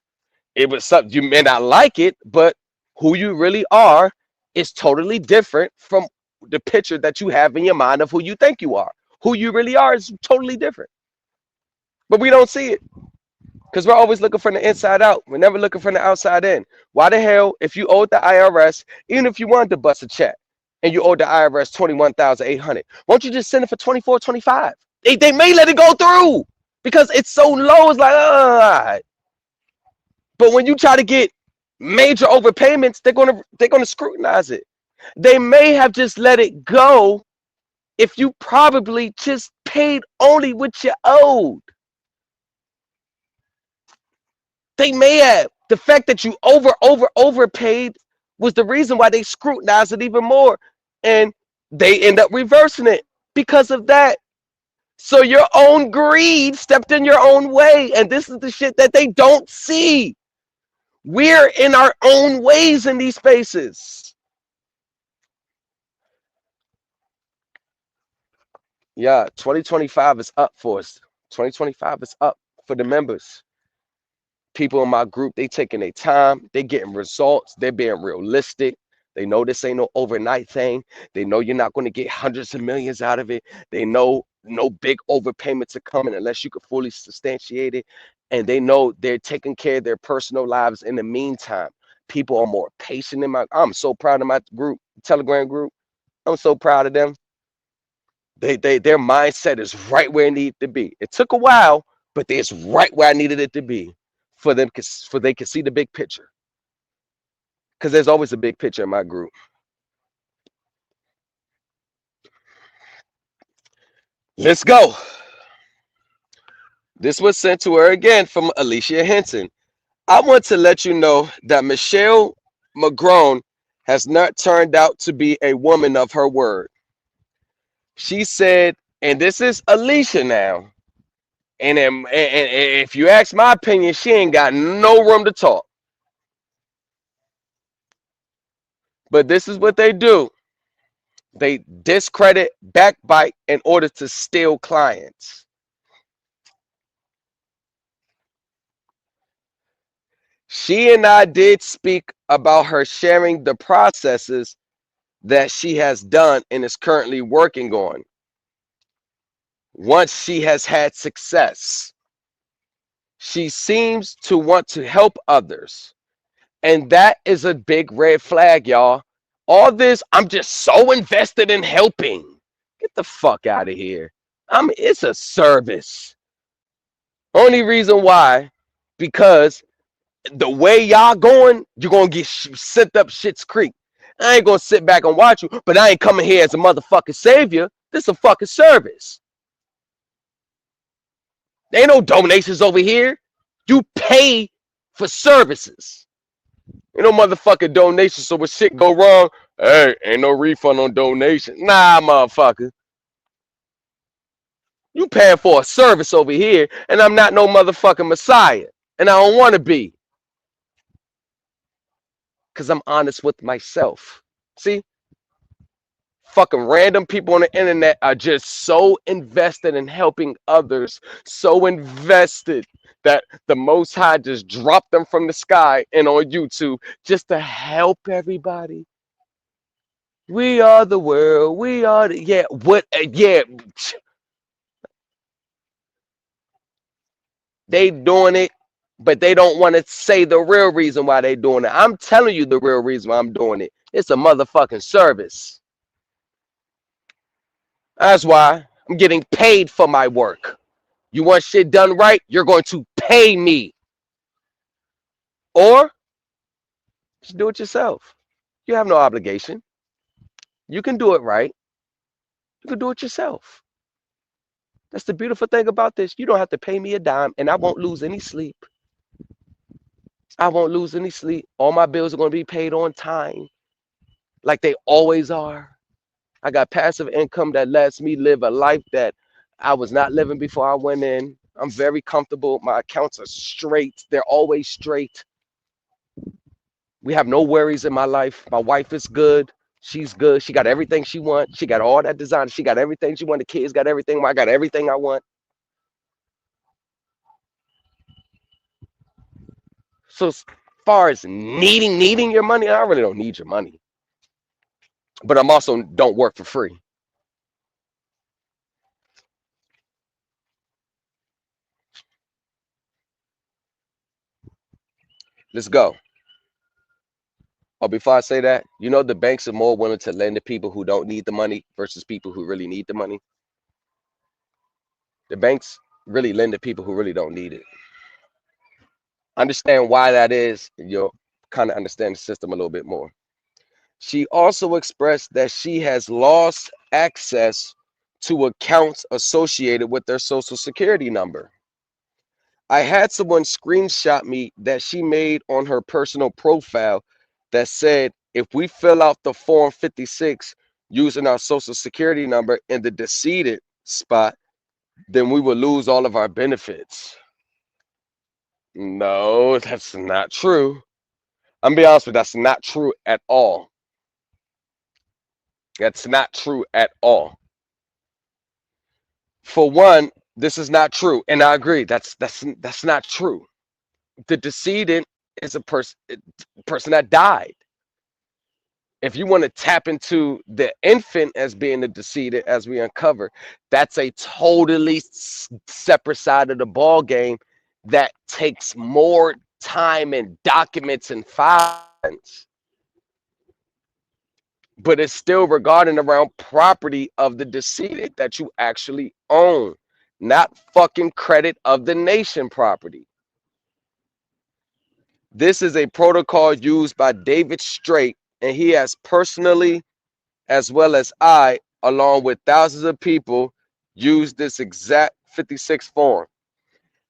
It was something you may not like it, but who you really are is totally different from the picture that you have in your mind of who you think you are. Who you really are is totally different. But we don't see it because we're always looking from the inside out. We're never looking from the outside in. Why the hell, if you owed the IRS, even if you wanted to bust a check and you owed the IRS 21,800, won't you just send it for 24, 25? They may let it go through because it's so low. It's like, but when you try to get major overpayments, they're gonna scrutinize it. They may have just let it go if you probably just paid only what you owed. They may have. The fact that you overpaid was the reason why they scrutinized it even more. And they end up reversing it because of that. So your own greed stepped in your own way. And this is the shit that they don't see. We're in our own ways in these spaces. Yeah, 2025 is up for us. 2025 is up for the members. People in my group, they taking their time, they getting results, they're being realistic. They know this ain't no overnight thing. They know you're not going to get hundreds of millions out of it. They know no big overpayments are coming unless you can fully substantiate it. And they know they're taking care of their personal lives in the meantime. People are more patient I'm so proud of my group, Telegram group. I'm so proud of them. Their mindset is right where it needed to be. It took a while, but it's right where I needed it to be for them, for they can see the big picture. Because there's always a big picture in my group. Let's go. This was sent to her again from Alicia Henson. I want to let you know that Michelle McGrone has not turned out to be a woman of her word. She said, and this is Alicia now, and if you ask my opinion, she ain't got no room to talk. But this is what they do. They discredit, backbite in order to steal clients. She and I did speak about her sharing the processes that she has done and is currently working on once she has had success. She seems to want to help others. And that is a big red flag, y'all. All this, I'm just so invested in helping. Get the fuck out of here. It's a service. Only reason why, because the way y'all going, you're going to get sent up shit's creek. I ain't going to sit back and watch you, but I ain't coming here as a motherfucking savior. This is a fucking service. There ain't no donations over here. You pay for services. Ain't no motherfucking donations, so when shit go wrong, hey, ain't no refund on donation. Nah, motherfucker. You paying for a service over here, and I'm not no motherfucking messiah. And I don't want to be. Because I'm honest with myself. See? Fucking random people on the internet are just so invested in helping others, so invested that the Most High just dropped them from the sky and on YouTube just to help everybody. We are the world. We are the, yeah, what, yeah. They doing it, but they don't want to say the real reason why they doing it. I'm telling you the real reason why I'm doing it. It's a motherfucking service. That's why I'm getting paid for my work. You want shit done right, you're going to pay me. Or just do it yourself. You have no obligation. You can do it right. You can do it yourself. That's the beautiful thing about this. You don't have to pay me a dime, and I won't lose any sleep. I won't lose any sleep. All my bills are going to be paid on time, like they always are. I got passive income that lets me live a life that I was not living before I went in. I'm very comfortable. My accounts are straight. They're always straight. We have no worries in my life. My wife is good. She's good. She got everything she wants. She got all that design. She got everything she wants. The kids got everything. I got everything I want. So as far as needing your money, I really don't need your money. but I'm also don't work for free. Let's go. Oh, before I say that, you know the banks are more willing to lend to people who don't need the money versus people who really need the money. The banks really lend to people who really don't need it. Understand why that is, and you'll kind of understand the system a little bit more. She also expressed that she has lost access to accounts associated with their social security number. I had someone screenshot me that she made on her personal profile that said if we fill out the form 56 using our social security number in the decedent spot, then we will lose all of our benefits. No, that's not true. I'm gonna be honest with you, that's not true at all. That's not true at all. For one, this is not true, and I agree. That's not true. The decedent is a person that died. If you want to tap into the infant as being the decedent, as we uncover, that's a totally separate side of the ball game that takes more time and documents and files, but it's still regarding around property of the decedent that you actually own, not fucking credit of the nation property. This is a protocol used by David Straight, and he has personally, as well as I, along with thousands of people, used this exact 56 form.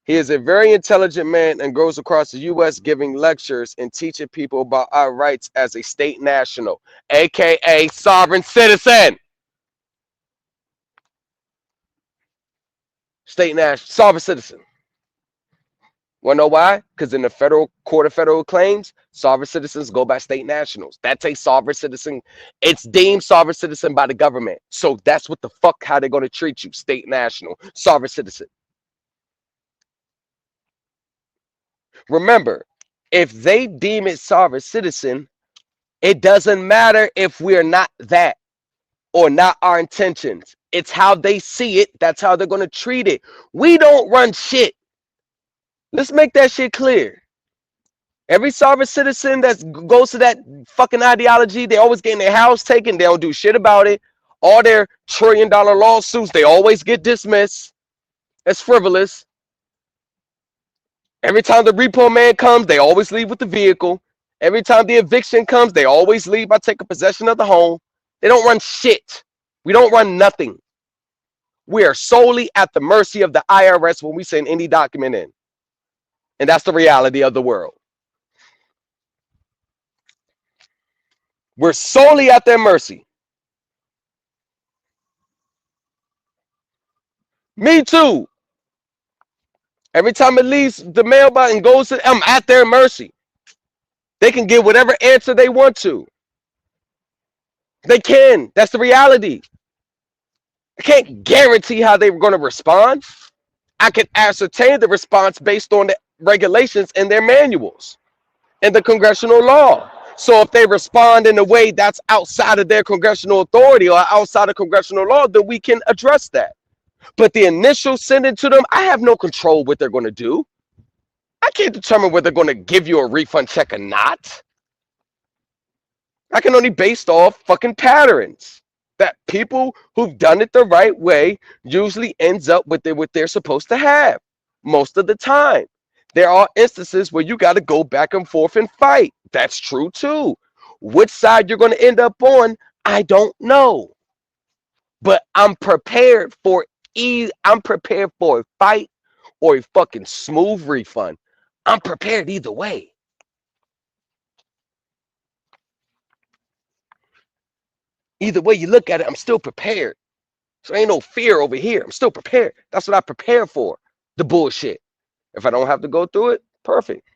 He is a very intelligent man and goes across the U.S. giving lectures and teaching people about our rights as a state national, aka sovereign citizen. State national, sovereign citizen. Want to know why? Because in the federal court of federal claims, sovereign citizens go by state nationals. That's a sovereign citizen. It's deemed sovereign citizen by the government. So that's what the fuck how they're going to treat you. State national, sovereign citizen. Remember, if they deem it sovereign citizen, it doesn't matter if we're not that or not our intentions. It's how they see it. That's how they're going to treat it. We don't run shit. Let's make that shit clear. Every sovereign citizen that goes to that fucking ideology, they always getting their house taken. They don't do shit about it. All their trillion-dollar lawsuits, they always get dismissed as frivolous. Every time the repo man comes, they always leave with the vehicle. Every time the eviction comes, they always leave by taking possession of the home. They don't run shit. We don't run nothing. We are solely at the mercy of the IRS when we send any document in. And that's the reality of the world. We're solely at their mercy. Me too. Every time it leaves the mailbox and goes to, I'm at their mercy. They can get whatever answer they want to. They can. That's the reality. I can't guarantee how they were going to respond. I can ascertain the response based on the regulations and their manuals and the congressional law. So if they respond in a way that's outside of their congressional authority or outside of congressional law, then we can address that. But the initial sending to them, I have no control what they're going to do. I can't determine whether they're going to give you a refund check or not. I can only based off fucking patterns that people who've done it the right way usually ends up with what they're supposed to have most of the time. There are instances where you got to go back and forth and fight. That's true too. Which side you're going to end up on, I don't know. But I'm prepared for I'm prepared for a fight or a fucking smooth refund. I'm prepared either way. Either way you look at it, I'm still prepared. So ain't no fear over here. I'm still prepared. That's what I prepare for. The bullshit. If I don't have to go through it, perfect.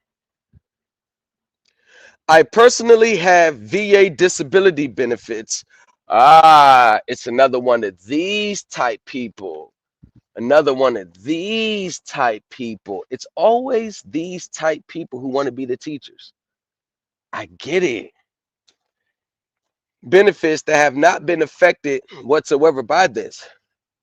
I personally have VA disability benefits. It's another one of these type people. Another one of these type people. It's always these type people who want to be the teachers. I get it. benefits that have not been affected whatsoever by this.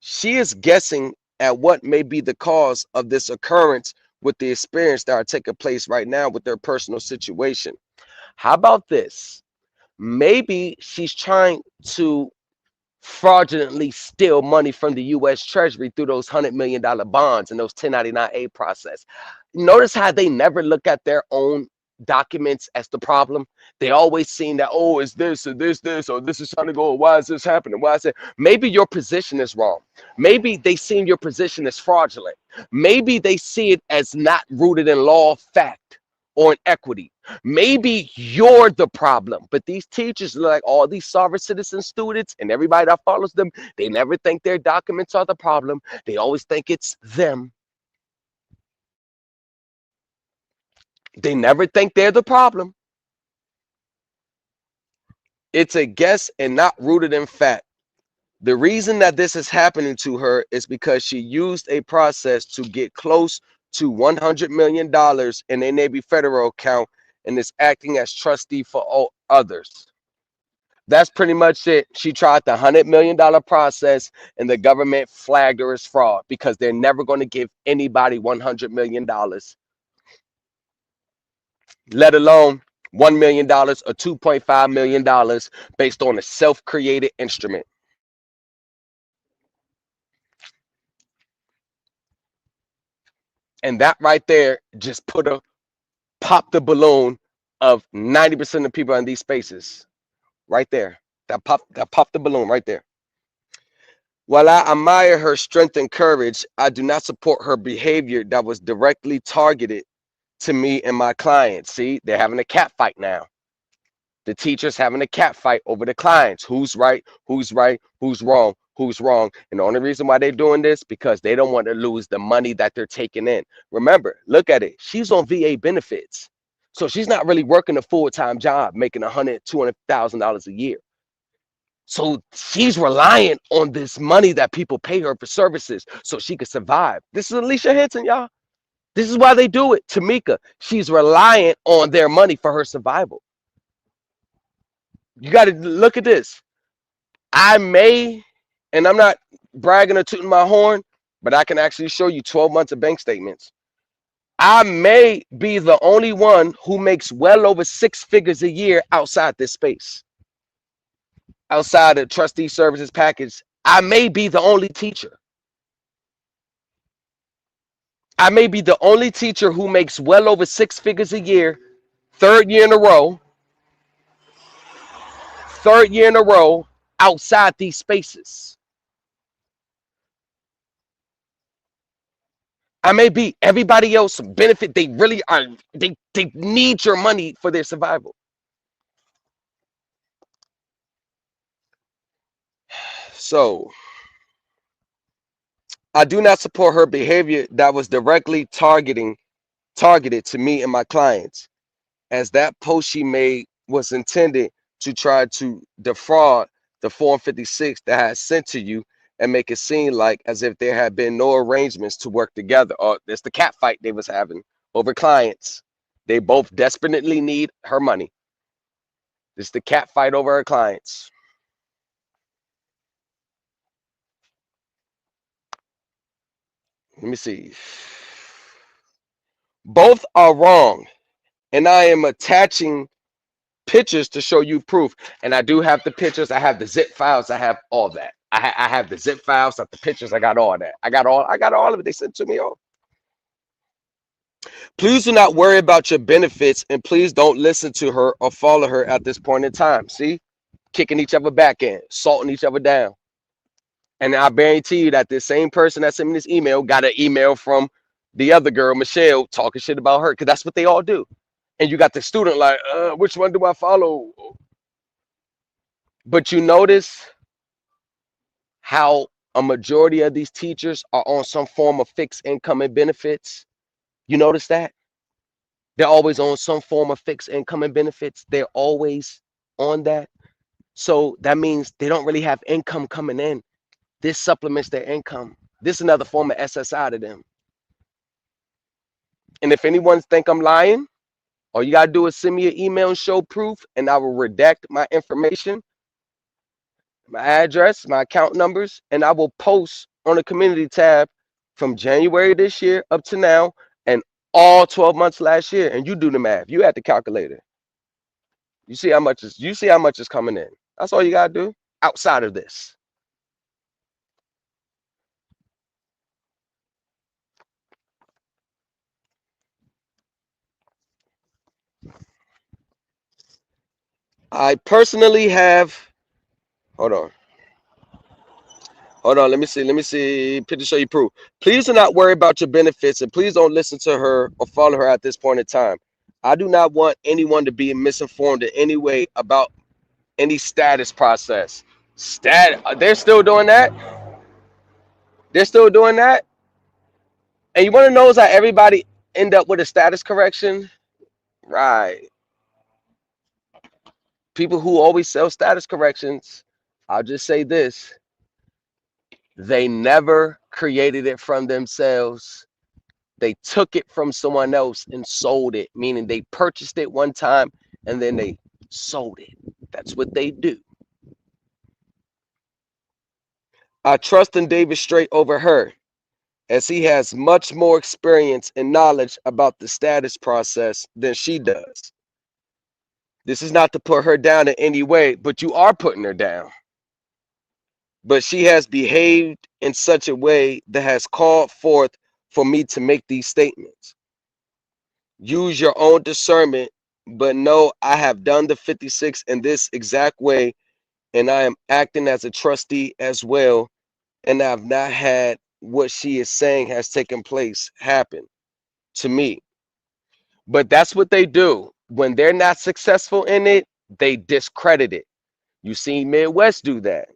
She is guessing at what may be the cause of this occurrence with the experience that are taking place right now with their personal situation. How about this? Maybe she's trying to fraudulently steal money from the U.S. Treasury through those $100 million bonds and those 1099-A process. Notice how they never look at their own documents as the problem. They always seem that, oh, it's this or this, or this is trying to go, why is this happening? Why is it? Maybe your position is wrong. Maybe they see your position as fraudulent. Maybe they see it as not rooted in law, fact, or in equity. Maybe you're the problem, but these teachers, like all these sovereign citizen students and everybody that follows them, they never think their documents are the problem. They always think it's them. They never think they're the problem. It's a guess and not rooted in fact. The reason that this is happening to her is because she used a process to get close to $100 million in a Navy federal account and is acting as trustee for all others. That's pretty much it. She tried the $100 million process and the government flagged her as fraud because they're never going to give anybody $100 million, let alone $1 million or $2.5 million based on a self-created instrument. And that right there just pop the balloon of 90% of the people in these spaces. Right there. That popped the balloon right there. While I admire her strength and courage, I do not support her behavior that was directly targeted to me and my clients. See, they're having a cat fight now. The teachers having a cat fight over the clients. Who's right, who's wrong, who's wrong. And the only reason why they're doing this, because they don't want to lose the money that they're taking in. Remember, look at it. She's on VA benefits. So she's not really working a full-time job, making $100,000, $200,000 a year. So she's reliant on this money that people pay her for services so she could survive. This is Alicia Henson, y'all. This is why they do it. Tamika, she's reliant on their money for her survival. You got to look at this. I may, and I'm not bragging or tooting my horn, but I can actually show you 12 months of bank statements. I may be the only one who makes well over 6 figures a year outside this space. Outside the trustee services package, I may be the only teacher. I may be the only teacher who makes well over 6 figures a year, third year in a row, outside these spaces. I may be everybody else benefit. They really are, they need your money for their survival. So I do not support her behavior that was directly targeted to me and my clients, as that post she made was intended to try to defraud the Form 56 that I had sent to you and make it seem like as if there had been no arrangements to work together. Or it's the cat fight they was having over clients. They both desperately need her money. It's the cat fight over her clients. Let me see. Both are wrong, and I am attaching pictures to show you proof. And I do have the pictures. I have the zip files. I have all that. I have the zip files, the pictures. I got all that. I got all of it. They sent to me all. Please do not worry about your benefits, and please don't listen to her or follow her at this point in time. See, kicking each other back in, salting each other down. And I guarantee you that this same person that sent me this email got an email from the other girl, Michelle, talking shit about her, because that's what they all do. And you got the student like, which one do I follow? But you notice how a majority of these teachers are on some form of fixed income and benefits. You notice that? They're always on some form of fixed income and benefits. They're always on that. So that means they don't really have income coming in. This supplements their income. This is another form of SSI to them. And if anyone think I'm lying, all you gotta do is send me an email and show proof, and I will redact my information my address, my account numbers, and I will post on the community tab from January this year up to now and all 12 months last year. And you do the math. You at the calculator. You see how much is coming in. That's all you gotta do outside of this. I personally have, hold on. Hold on, let me see. Let me see. Picture show you proof. Please do not worry about your benefits and please don't listen to her or follow her at this point in time. I do not want anyone to be misinformed in any way about any status process. They're still doing that? They're still doing that? And you want to know how everybody end up with a status correction? Right. People who always sell status corrections, I'll just say this. They never created it from themselves. They took it from someone else and sold it, meaning they purchased it one time and then they sold it. That's what they do. I trust in David Straight over her, as he has much more experience and knowledge about the status process than she does. This is not to put her down in any way, but you are putting her down. But she has behaved in such a way that has called forth for me to make these statements. Use your own discernment, but know I have done the 56 in this exact way, and I am acting as a trustee as well, and I have not had what she is saying has taken place happen to me. But that's what they do. When they're not successful in it, they discredit it. You see Midwest do that.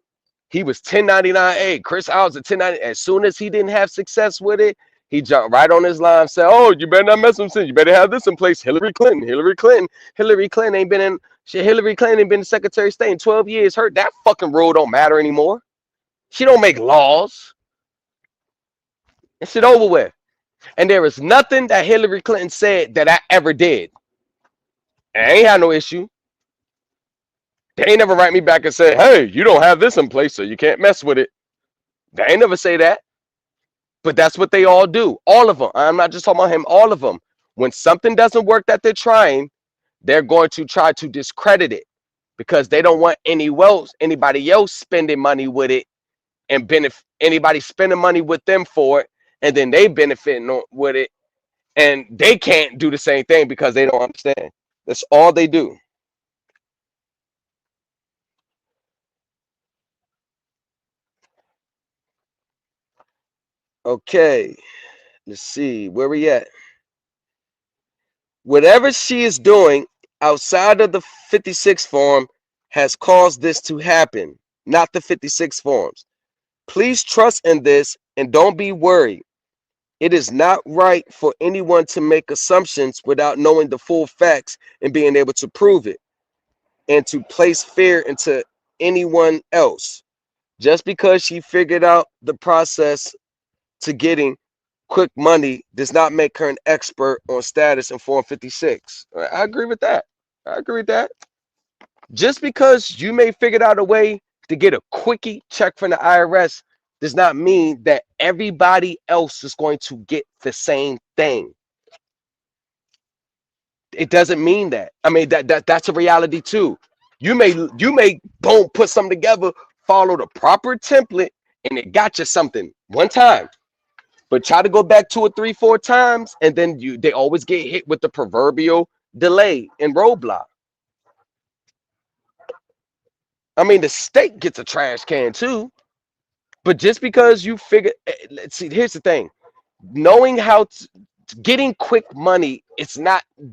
He was 1099A. Chris Howell's a 1090. As soon as he didn't have success with it, he jumped right on his line and said, oh, you better not mess with him. You better have this in place. Hillary Clinton. Hillary Clinton ain't been in Hillary Clinton ain't been the Secretary of State in 12 years. That fucking rule don't matter anymore. She don't make laws. That shit over with. And there is nothing that Hillary Clinton said that I ever did. And I ain't had no issue. They ain't never write me back and say, hey, you don't have this in place, so you can't mess with it. They ain't never say that. But that's what they all do. All of them. I'm not just talking about him. All of them. When something doesn't work that they're trying, they're going to try to discredit it because they don't want anybody else spending money with it and anybody spending money with them for it, and then they benefiting with it, and they can't do the same thing because they don't understand. That's all they do. Okay, let's see where we at. Whatever she is doing outside of the 56 form has caused this to happen, not the 56 forms. Please trust in this and don't be worried. It is not right for anyone to make assumptions without knowing the full facts and being able to prove it, and to place fear into anyone else. Just because she figured out the process to getting quick money does not make her an expert on status in Form 56. I agree with that. I agree with that. Just because you may figure out a way to get a quickie check from the IRS does not mean that everybody else is going to get the same thing. It doesn't mean that. I mean, that's a reality too. You may boom, put something together, follow the proper template, and it got you something one time. But try to go back 2 or 3, 4 times, and then they always get hit with the proverbial delay and roadblock. I mean, the state gets a trash can too. But just because you figure, let's see, here's the thing. Knowing how to, getting quick money,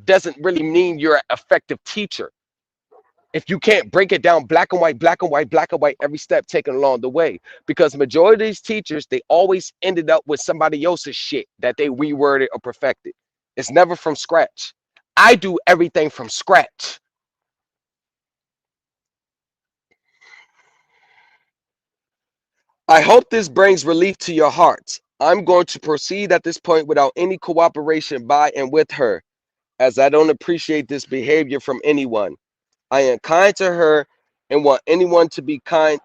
doesn't really mean you're an effective teacher. If you can't break it down black and white, black and white, black and white, every step taken along the way. Because the majority of these teachers, they always ended up with somebody else's shit that they reworded or perfected. It's never from scratch. I do everything from scratch. I hope this brings relief to your hearts. I'm going to proceed at this point without any cooperation by and with her, as I don't appreciate this behavior from anyone. I am kind to her and want everyone to be kind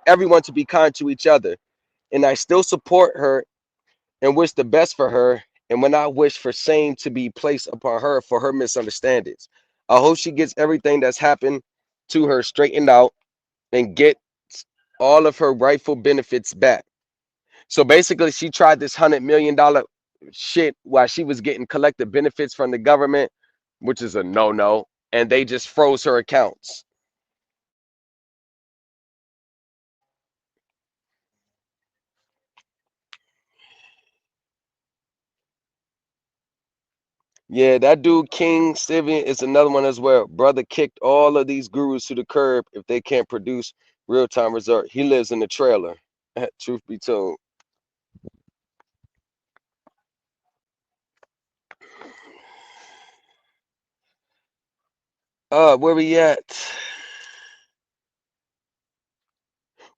to each other. And I still support her and wish the best for her. And when I wish for shame to be placed upon her for her misunderstandings, I hope she gets everything that's happened to her straightened out and gets all of her rightful benefits back. So basically, she tried this $100 million shit while she was getting collective benefits from the government, which is a no-no, and they just froze her accounts. Yeah, that dude King Sivian is another one as well. Brother kicked all of these gurus to the curb if they can't produce real-time result. He lives in the trailer. Truth be told. Where we at?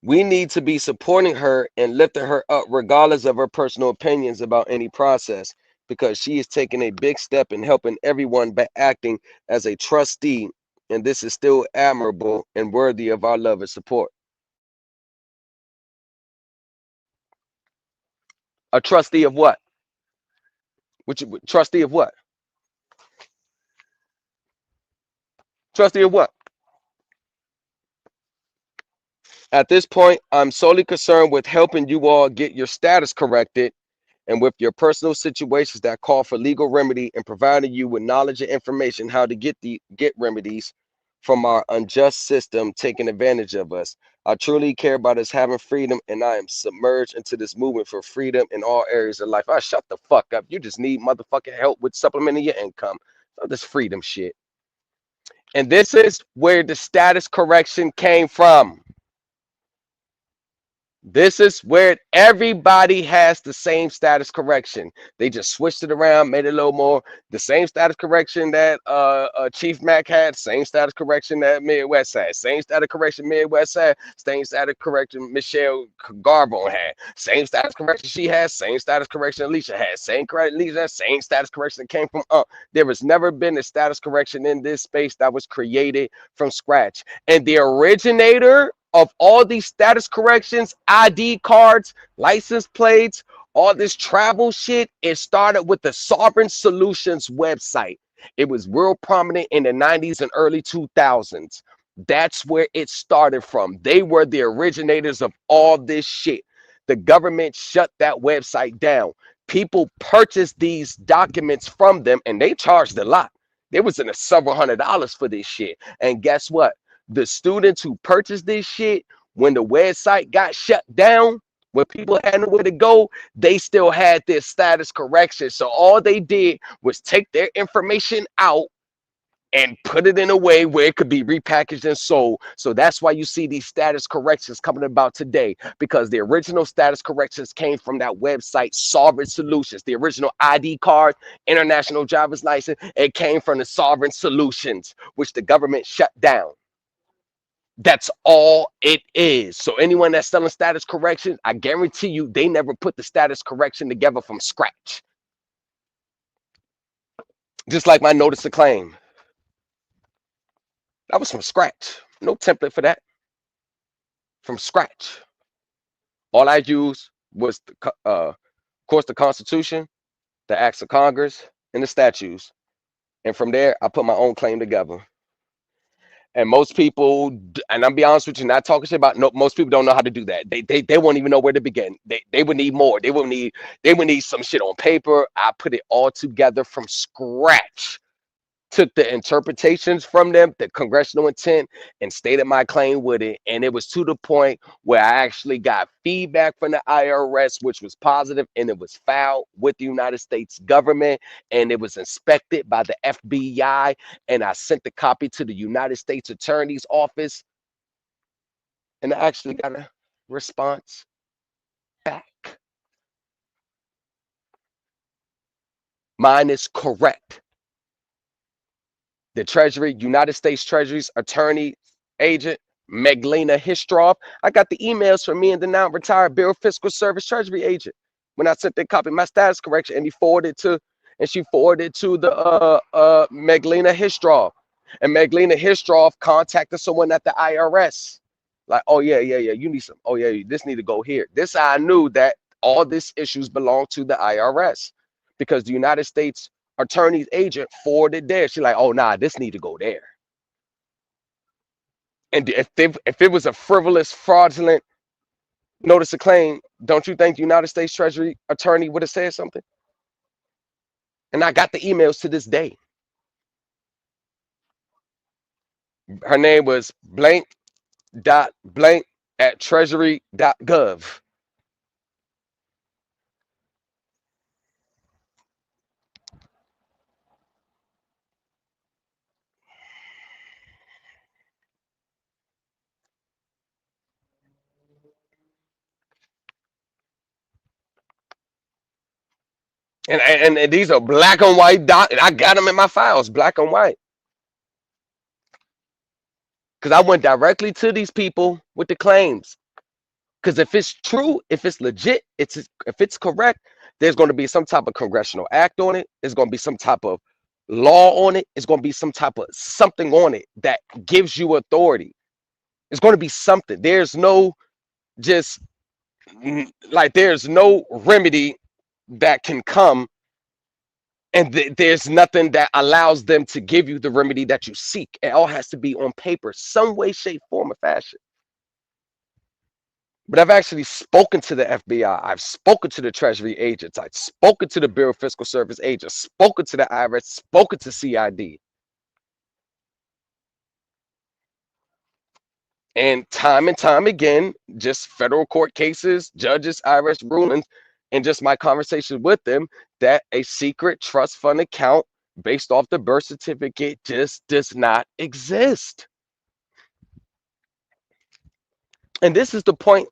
We need to be supporting her and lifting her up regardless of her personal opinions about any process, because she is taking a big step in helping everyone by acting as a trustee, and this is still admirable and worthy of our love and support. A trustee of what? Which trustee of what? Trustee of what? At this point, I'm solely concerned with helping you all get your status corrected and with your personal situations that call for legal remedy, and providing you with knowledge and information how to get remedies from our unjust system taking advantage of us. I truly care about us having freedom, and I am submerged into this movement for freedom in all areas of life. Shut the fuck up. You just need motherfucking help with supplementing your income. So this freedom shit. And this is where the status correction came from. This is where everybody has the same status correction. They just switched it around, made it a little more. The same status correction that Chief Mac had, same status correction that Midwest had, same status correction Midwest had, same status correction Michelle Garbone had, same status correction she has, same status correction Alicia had, same status correction that came from There has never been a status correction in this space that was created from scratch. And the originator of all these status corrections, ID cards, license plates, all this travel shit, it started with the Sovereign Solutions website. It was real prominent in the 90s and early 2000s. That's where it started from. They were the originators of all this shit. The government shut that website down. People purchased these documents from them, and they charged a lot. There was in a several $100s for this shit. And guess what? The students who purchased this shit, when the website got shut down, when people had nowhere to go, they still had their status correction. So all they did was take their information out and put it in a way where it could be repackaged and sold. So that's why you see these status corrections coming about today, because the original status corrections came from that website, Sovereign Solutions. The original ID card, international driver's license, it came from the Sovereign Solutions, which the government shut down. That's all it is. So anyone that's selling status corrections, I guarantee you they never put the status correction together from scratch. Just like my notice of claim. That was from scratch. No template for that. From scratch. All I used was, of course, the Constitution, the Acts of Congress, and the statutes. And from there, I put my own claim together. And most people, and I'm be honest with you, not talking shit about, no, most people don't know how to do that. They won't even know where to begin. They would need more. They would need some shit on paper. I put it all together from scratch. Took the interpretations from them, the congressional intent, and stated my claim with it. And it was to the point where I actually got feedback from the IRS, which was positive, and it was filed with the United States government, and it was inspected by the FBI, and I sent the copy to the United States Attorney's Office, and I actually got a response back. Mine is correct. The Treasury, United States Treasury's attorney agent, Meglina Histroff. I got the emails from me and the now retired Bureau of Fiscal Service Treasury agent when I sent that copy of my status correction, and she forwarded to the Meglina Histroff. And Meglina Histroff contacted someone at the IRS Like, oh yeah, you need some. Oh yeah, this need to go here. This I knew that all these issues belong to the IRS because the United States Attorney's agent forwarded there. She's like, oh nah, this need to go there. And if it was a frivolous, fraudulent notice of claim, don't you think the United States Treasury Attorney would have said something? And I got the emails to this day. Her name was blank dot blank at treasury.gov. And these are black and white I got them in my files, black and white. Because I went directly to these people with the claims. Because if it's true, if it's legit, if it's correct, there's going to be some type of congressional act on it. There's going to be some type of law on it. It's going to be some type of something on it that gives you authority. It's going to be something. There's no just like there's no remedy that can come, and there's nothing that allows them to give you the remedy that you seek. It all has to be on paper, some way, shape, form, or fashion. But I've actually spoken to the FBI. I've spoken to the Treasury agents. I've spoken to the Bureau of Fiscal Service agents, spoken to the IRS, spoken to CID. And time again, just federal court cases, judges, IRS rulings, and just my conversations with them, that a secret trust fund account based off the birth certificate just does not exist. And this is the point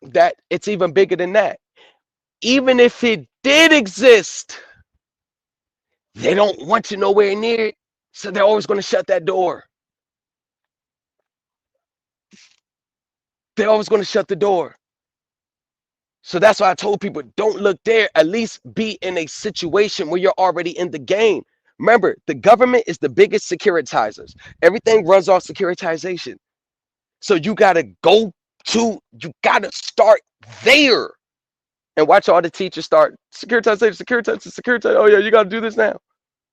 that it's even bigger than that. Even if it did exist, they don't want you nowhere near it, so they're always going to shut that door. They're always going to shut the door. So that's why I told people, don't look there. At least be in a situation where you're already in the game. Remember, the government is the biggest securitizers. Everything runs off securitization. So you got to start there. And watch all the teachers start securitization. Oh yeah, you got to do this now.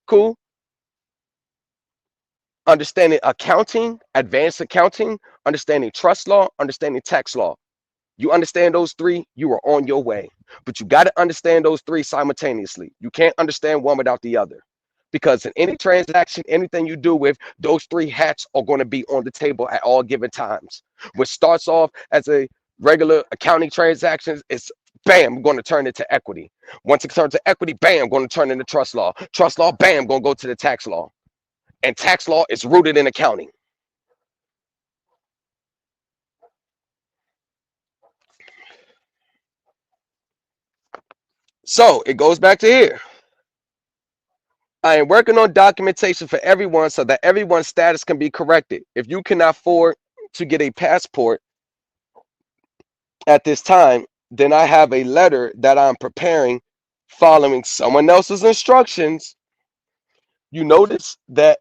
Cool. Understanding accounting, advanced accounting, understanding trust law, understanding tax law. You understand those three, you are on your way. But you got to understand those three simultaneously. You can't understand one without the other. Because in any transaction, anything you do with, those three hats are going to be on the table at all given times. What starts off as a regular accounting transaction, it's bam, going to turn into equity. Once it turns to equity, bam, going to turn into trust law. Trust law, bam, going to go to the tax law. And tax law is rooted in accounting. So it goes back to here. I am working on documentation for everyone so that everyone's status can be corrected. If you cannot afford to get a passport at this time, then I have a letter that I'm preparing following someone else's instructions. You notice that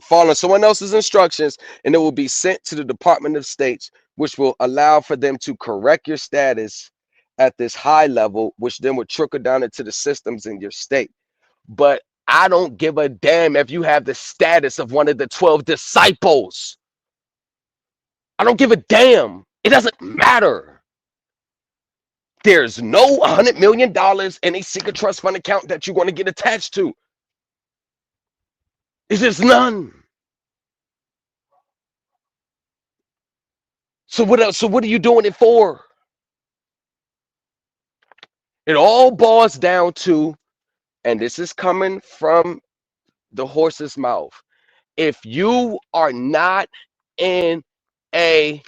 following someone else's instructions, and it will be sent to the Department of State, which will allow for them to correct your status at this high level, which then would trickle down into the systems in your state. But I don't give a damn if you have the status of one of the 12 disciples. I don't give a damn. It doesn't matter. There's no $100 million in a secret trust fund account that you're going to get attached to. It's just none. So what else? So what are you doing it for? It all boils down to, and this is coming from the horse's mouth. If you are not in a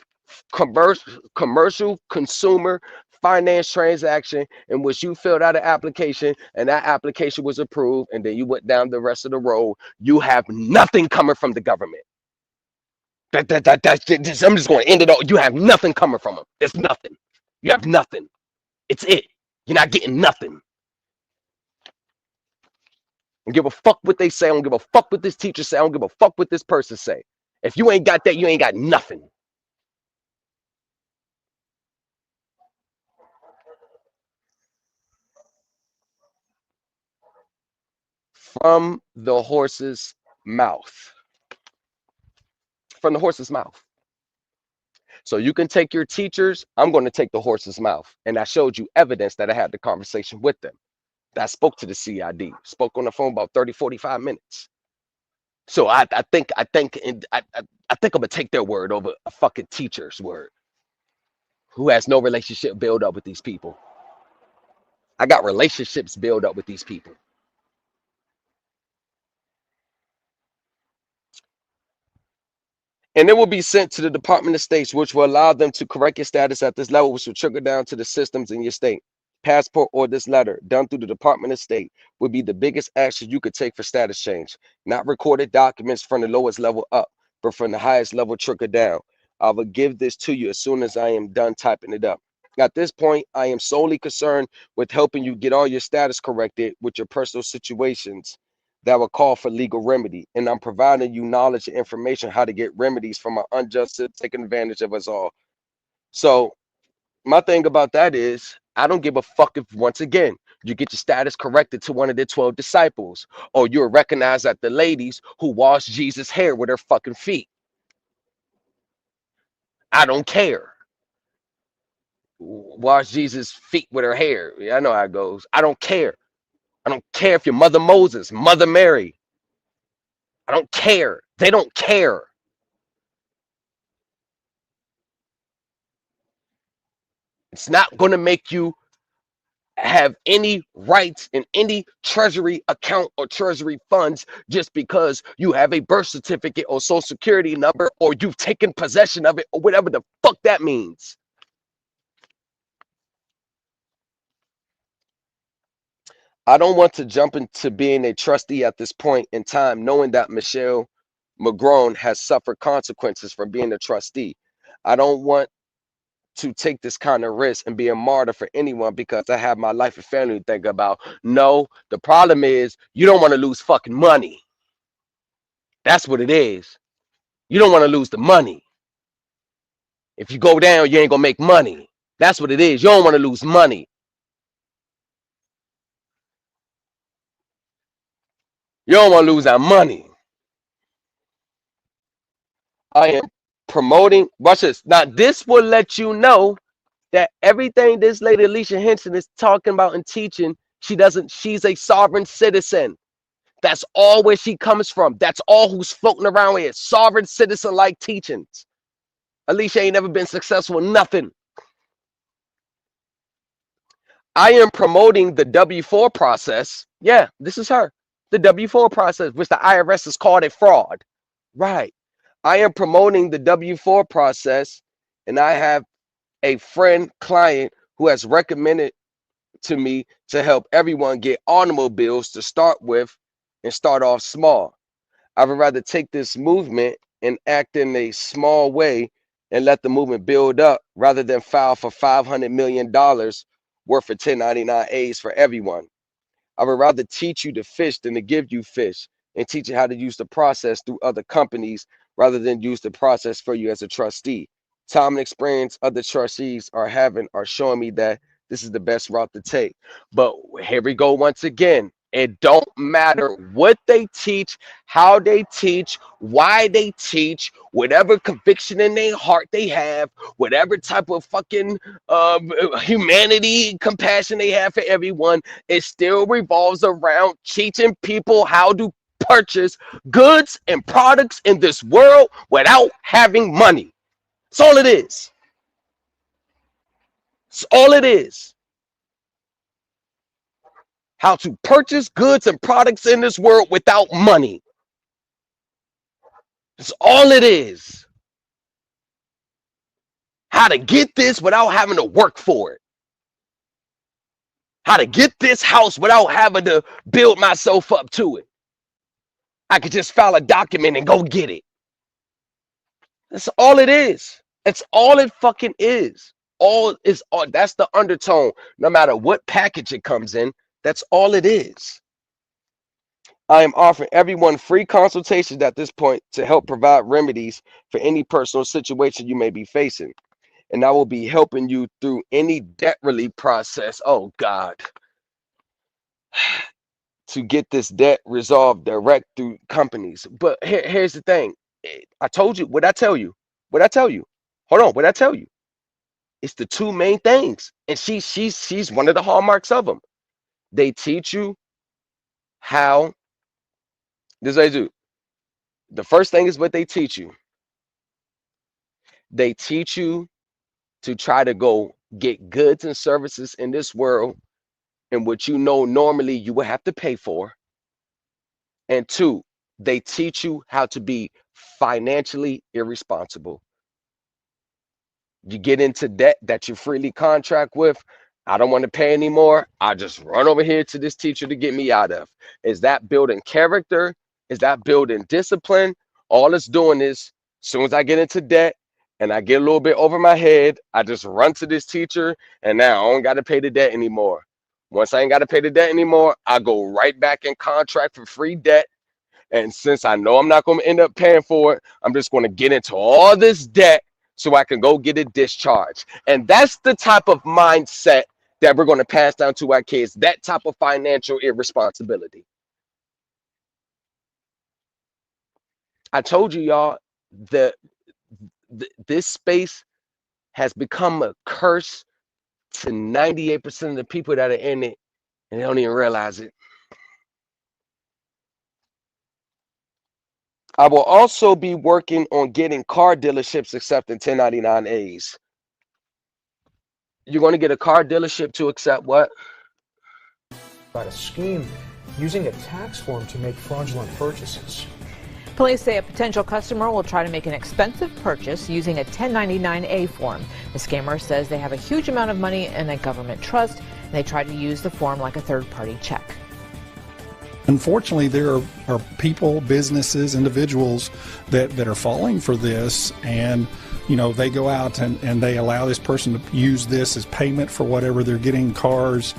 commercial consumer finance transaction in which you filled out an application and that application was approved and then you went down the rest of the road, you have nothing coming from the government. I'm just going to end it all. You have nothing coming from them. It's nothing. You have nothing. It's it. You're not getting nothing. I don't give a fuck what they say. I don't give a fuck what this teacher say. I don't give a fuck what this person say. If you ain't got that, you ain't got nothing. From the horse's mouth. From the horse's mouth. So you can take your teachers. I'm going to take the horse's mouth. And I showed you evidence that I had the conversation with them. That I spoke to the CID. Spoke on the phone about 30, 45 minutes. So I think I'm gonna take their word over a fucking teacher's word who has no relationship built up with these people. I got relationships built up with these people. And it will be sent to the Department of States, which will allow them to correct your status at this level, which will trickle down to the systems in your state. Passport or this letter done through the Department of State would be the biggest action you could take for status change. Not recorded documents from the lowest level up, but from the highest level trickle down. I will give this to you as soon as I am done typing it up. At this point, I am solely concerned with helping you get all your status corrected with your personal situations that will call for legal remedy. And I'm providing you knowledge and information how to get remedies from an unjust taking advantage of us all. So my thing about that is, I don't give a fuck if, once again, you get your status corrected to one of the 12 disciples, or you're recognized at the ladies who washed Jesus' hair with her fucking feet. I don't care. Wash Jesus' feet with her hair. Yeah, I know how it goes. I don't care. I don't care if you're Mother Moses, Mother Mary. I don't care. They don't care. It's not going to make you have any rights in any treasury account or treasury funds just because you have a birth certificate or social security number or you've taken possession of it or whatever the fuck that means. I don't want to jump into being a trustee at this point in time, knowing that Michelle McGrone has suffered consequences from being a trustee. I don't want to take this kind of risk and be a martyr for anyone because I have my life and family to think about. No, the problem is you don't want to lose fucking money. That's what it is. You don't want to lose the money. If you go down, you ain't gonna make money. That's what it is. You don't want to lose money. You don't want to lose that money. I am promoting. Watch this. Now, this will let you know that everything this lady Alicia Henson is talking about and teaching, she's a sovereign citizen. That's all where she comes from. That's all who's floating around here. Sovereign citizen like teachings. Alicia ain't never been successful in nothing. I am promoting the W-4 process. Yeah, this is her. The W-4 process, which the IRS has called a fraud. Right. I am promoting the W-4 process, and I have a friend client who has recommended to me to help everyone get automobiles to start with and start off small. I would rather take this movement and act in a small way and let the movement build up rather than file for $500 million worth of 1099As for everyone. I would rather teach you to fish than to give you fish and teach you how to use the process through other companies rather than use the process for you as a trustee. Time and experience other trustees are showing me that this is the best route to take. But here we go once again. It don't matter what they teach, how they teach, why they teach, whatever conviction in their heart they have, whatever type of fucking humanity, compassion they have for everyone, it still revolves around teaching people how to purchase goods and products in this world without having money. That's all it is. That's all it is. How to purchase goods and products in this world without money. That's all it is. How to get this without having to work for it. How to get this house without having to build myself up to it. I could just file a document and go get it. That's all it is. That's all it fucking is. That's the undertone. No matter what package it comes in, that's all it is. I am offering everyone free consultations at this point to help provide remedies for any personal situation you may be facing. And I will be helping you through any debt relief process. Oh, God. To get this debt resolved direct through companies. But here's the thing. I told you, what I tell you? What I tell you? Hold on, what I tell you? It's the two main things. And she's one of the hallmarks of them. They teach you how, this is what they do. The first thing is what they teach you. They teach you to try to go get goods and services in this world in which you know normally you would have to pay for. And two, they teach you how to be financially irresponsible. You get into debt that you freely contract with. I don't want to pay anymore. I just run over here to this teacher to get me out of. Is that building character? Is that building discipline? All it's doing is, as soon as I get into debt and I get a little bit over my head, I just run to this teacher and now I don't got to pay the debt anymore. Once I ain't got to pay the debt anymore, I go right back in contract for free debt. And since I know I'm not going to end up paying for it, I'm just going to get into all this debt so I can go get a discharge. And that's the type of mindset that we're going to pass down to our kids, that type of financial irresponsibility. I told you, y'all, that this space has become a curse to 98% of the people that are in it, and they don't even realize it. I will also be working on getting car dealerships accepting 1099As. You're going to get a car dealership to accept what? About a scheme using a tax form to make fraudulent purchases. Police say a potential customer will try to make an expensive purchase using a 1099A form. The scammer says they have a huge amount of money in a government trust, and they try to use the form like a third-party check. Unfortunately, there are people, businesses, individuals that are falling for this, and they go out and they allow this person to use this as payment for whatever they're getting, cars,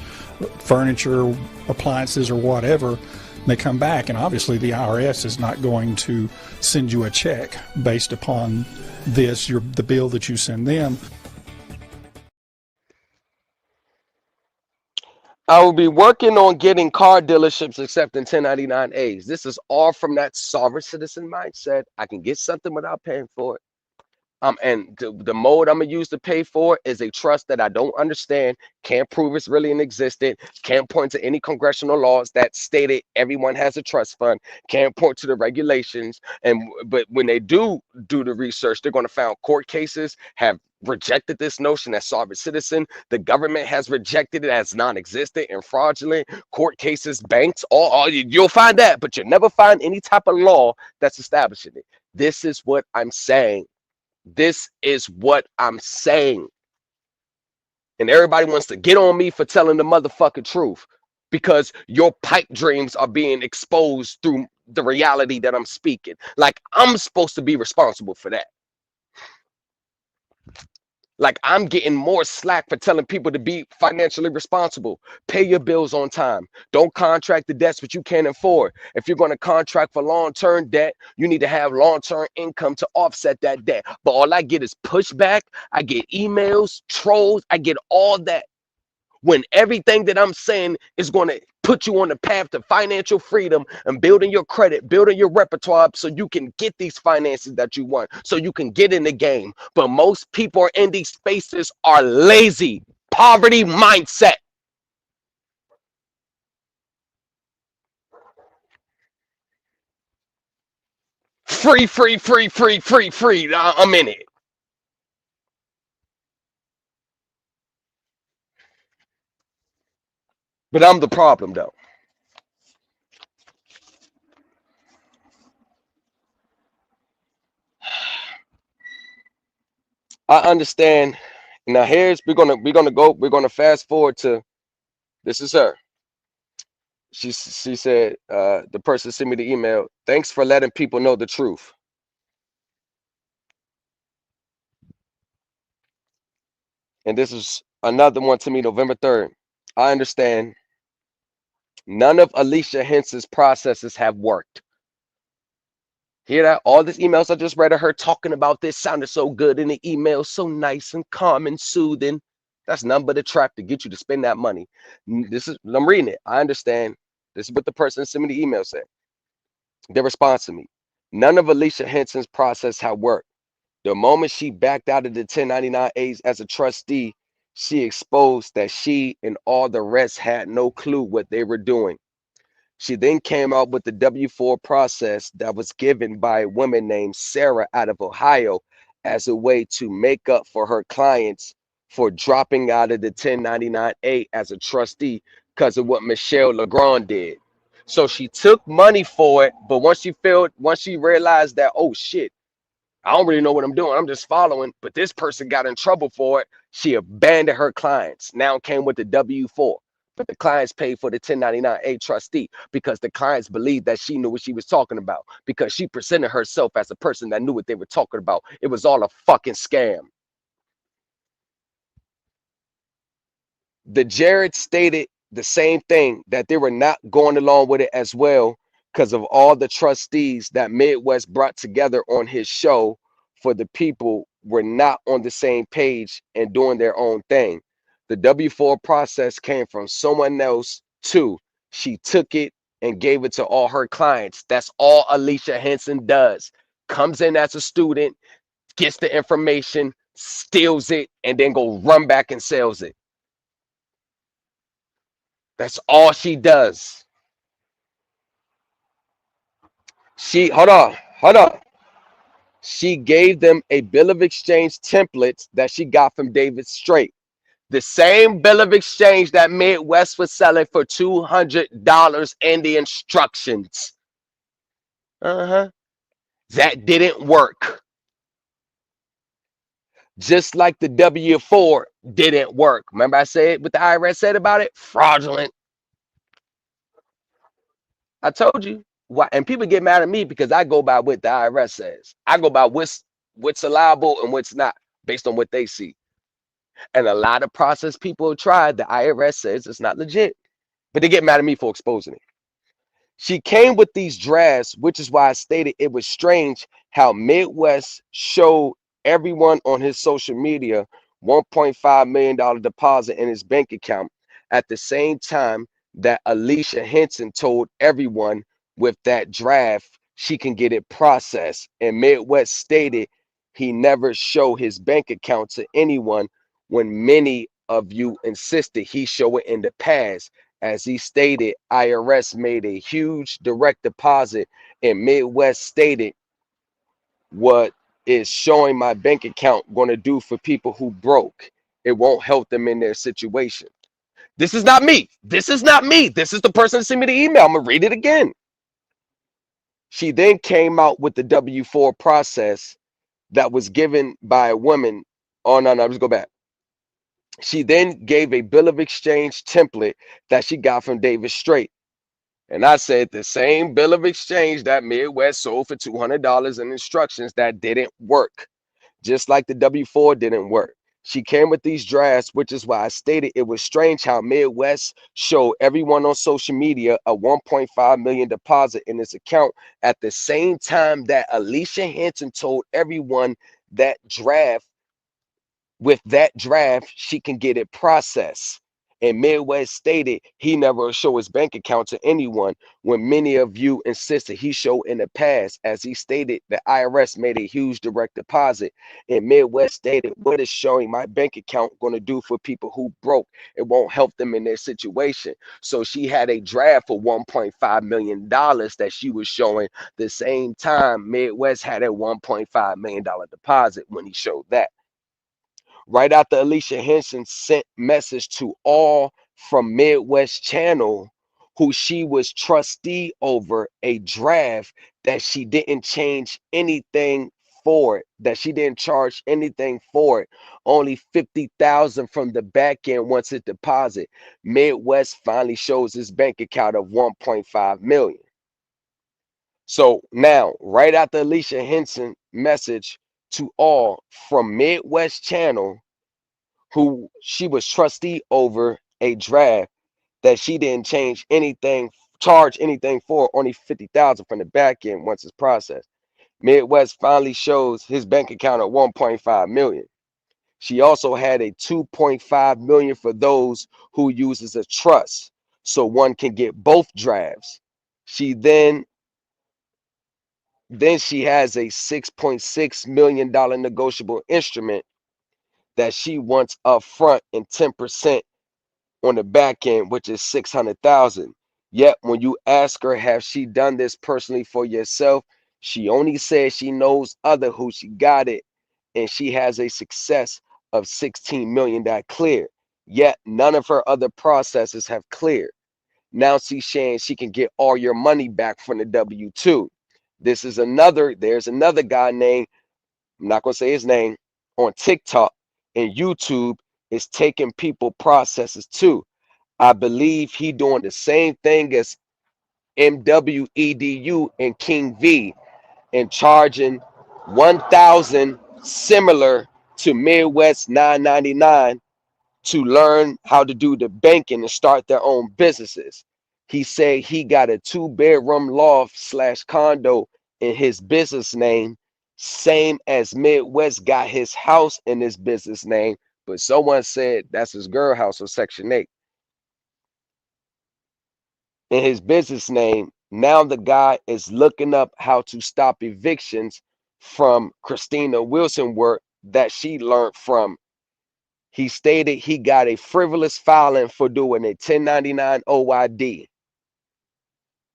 furniture, appliances, or whatever. They come back, and obviously the IRS is not going to send you a check based upon this, the bill that you send them. I will be working on getting car dealerships accepting 1099As. This is all from that sovereign citizen mindset. I can get something without paying for it. And the mode I'm gonna use to pay for is a trust that I don't understand, can't prove it's really in existence, can't point to any congressional laws that stated everyone has a trust fund, can't point to the regulations. But when they do the research, they're gonna find court cases have rejected this notion as sovereign citizen. The government has rejected it as non-existent and fraudulent. Court cases, banks, all you'll find that, but you'll never find any type of law that's establishing it. This is what I'm saying. This is what I'm saying. And everybody wants to get on me for telling the motherfucking truth because your pipe dreams are being exposed through the reality that I'm speaking. Like I'm supposed to be responsible for that. Like I'm getting more slack for telling people to be financially responsible. Pay your bills on time. Don't contract the debts which you can't afford. If you're going to contract for long-term debt, you need to have long-term income to offset that debt. But all I get is pushback. I get emails, trolls. I get all that. When everything that I'm saying is going to put you on the path to financial freedom and building your credit, building your repertoire so you can get these finances that you want, so you can get in the game. But most people in these spaces are lazy, poverty mindset. Free, free, free, free, free, free. I'm in it. But I'm the problem, though. I understand. Now we're gonna fast forward to this is her. She said, the person sent me the email. Thanks for letting people know the truth. And this is another one to me, November 3rd. I understand None of Alicia Henson's processes have worked. Hear that? All these emails I just read of her talking about this sounded so good in the email, so nice and calm and soothing. That's nothing but a trap to get you to spend that money. I'm reading it. I understand. This is what the person that sent me the email said. Their response to me. None of Alicia Henson's process have worked. The moment she backed out of the 1099As as a trustee, she exposed that she and all the rest had no clue what they were doing. She then came out with the W-4 process that was given by a woman named Sarah out of Ohio as a way to make up for her clients for dropping out of the 1099A as a trustee because of what Michelle Legrand did. So she took money for it, but once she realized that, oh shit, I don't really know what I'm doing. I'm just following. But this person got in trouble for it. She abandoned her clients. Now came with the W-4. But the clients paid for the 1099A trustee because the clients believed that she knew what she was talking about because she presented herself as a person that knew what they were talking about. It was all a fucking scam. The Jared stated the same thing, that they were not going along with it as well because of all the trustees that Midwest brought together on his show for the people were not on the same page and doing their own thing. The W-4 process came from someone else too. She took it and gave it to all her clients. That's all Alicia Henson does. Comes in as a student, gets the information, steals it, and then go run back and sells it. That's all she does. Hold on. She gave them a bill of exchange template that she got from David Straight. The same bill of exchange that Midwest was selling for $200 in the instructions. That didn't work. Just like the W-4 didn't work. Remember I said what the IRS said about it? Fraudulent. I told you. Why? And people get mad at me because I go by what the IRS says. I go by what's allowable and what's not based on what they see. And a lot of process people have tried. The IRS says it's not legit, but they get mad at me for exposing it. She came with these drafts, which is why I stated it was strange how Midwest showed everyone on his social media $1.5 million deposit in his bank account at the same time that Alicia Henson told everyone with that draft she can get it processed. And Midwest stated he never showed his bank account to anyone when many of you insisted he show it in the past. As he stated, IRS made a huge direct deposit, and Midwest stated, what is showing my bank account going to do for people who broke? It won't help them in their situation. This is not me. This is not me. This is the person that sent me the email. I'm going to read it again. She then came out with the W-4 process that was given by a woman. Oh, no, let's go back. She then gave a bill of exchange template that she got from David Straight. And I said the same bill of exchange that Midwest sold for $200 in instructions that didn't work. Just like the W-4 didn't work. She came with these drafts, which is why I stated it was strange how Midwest showed everyone on social media a $1.5 million deposit in his account at the same time that Alicia Henson told everyone that with that draft, she can get it processed. And Midwest stated he never showed his bank account to anyone when many of you insisted he showed in the past. As he stated, the IRS made a huge direct deposit. And Midwest stated, what is showing my bank account going to do for people who broke? It won't help them in their situation. So she had a draft for $1.5 million that she was showing. The same time, Midwest had a $1.5 million deposit when he showed that. Right after Alicia Henson sent message to all from Midwest Channel, who she was trustee over, a draft that she didn't change anything for it, that she didn't charge anything for it, only 50,000 from the back end once it deposit. Midwest finally shows his bank account of 1.5 million. So now, right after Alicia Henson message to all from Midwest Channel, who she was trustee over, a draft that she didn't charge anything for, only 50,000 from the back end once it's processed. Midwest finally shows his bank account at 1.5 million. She also had a 2.5 million for those who uses a trust, so one can get both drafts. She then she has a $6.6 million negotiable instrument that she wants up front and 10% on the back end, which is 600,000. Yet when you ask her, have she done this personally for yourself? She only says she knows other who she got it, and she has a success of 16 million that cleared. Yet none of her other processes have cleared. Now she's saying she can get all your money back from the W-2. There's another guy named, I'm not gonna say his name, on TikTok and YouTube is taking people processes too. I believe he doing the same thing as MWEDU and King V and charging 1,000 similar to Midwest 999 to learn how to do the banking and start their own businesses. He said he got a 2-bedroom loft / condo in his business name, same as Midwest got his house in his business name, but someone said that's his girl house or Section 8 in his business name. Now the guy is looking up how to stop evictions from Christina Wilson work that she learned from. He stated he got a frivolous filing for doing a 1099 OID.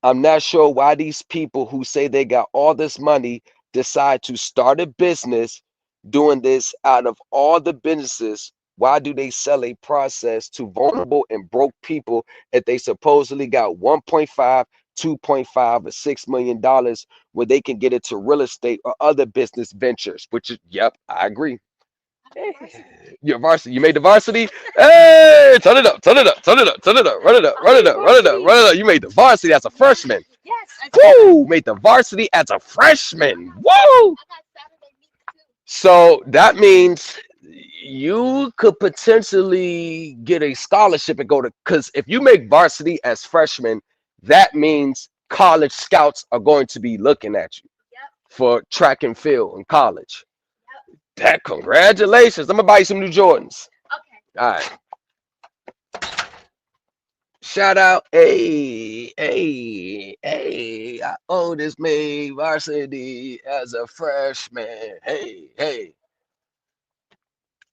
I'm not sure why these people who say they got all this money decide to start a business doing this. Out of all the businesses, why do they sell a process to vulnerable and broke people if they supposedly got 1.5, 2.5, or $6 million where they can get it to real estate or other business ventures? Which is, yep, I agree. Your varsity, you made the varsity. Hey, turn it up, turn it up, turn it up, turn it up, run it up, run it up, run it up, run it up. You made the varsity as a freshman. Woo! Made the varsity as a freshman. Woo! So that means you could potentially get a scholarship and go to, because if you make varsity as freshmen, that means college scouts are going to be looking at you for track and field in college. That, congratulations. I'm gonna buy you some new Jordans. All right. Shout out. Hey, hey, hey. I owe this made varsity as a freshman. Hey, hey.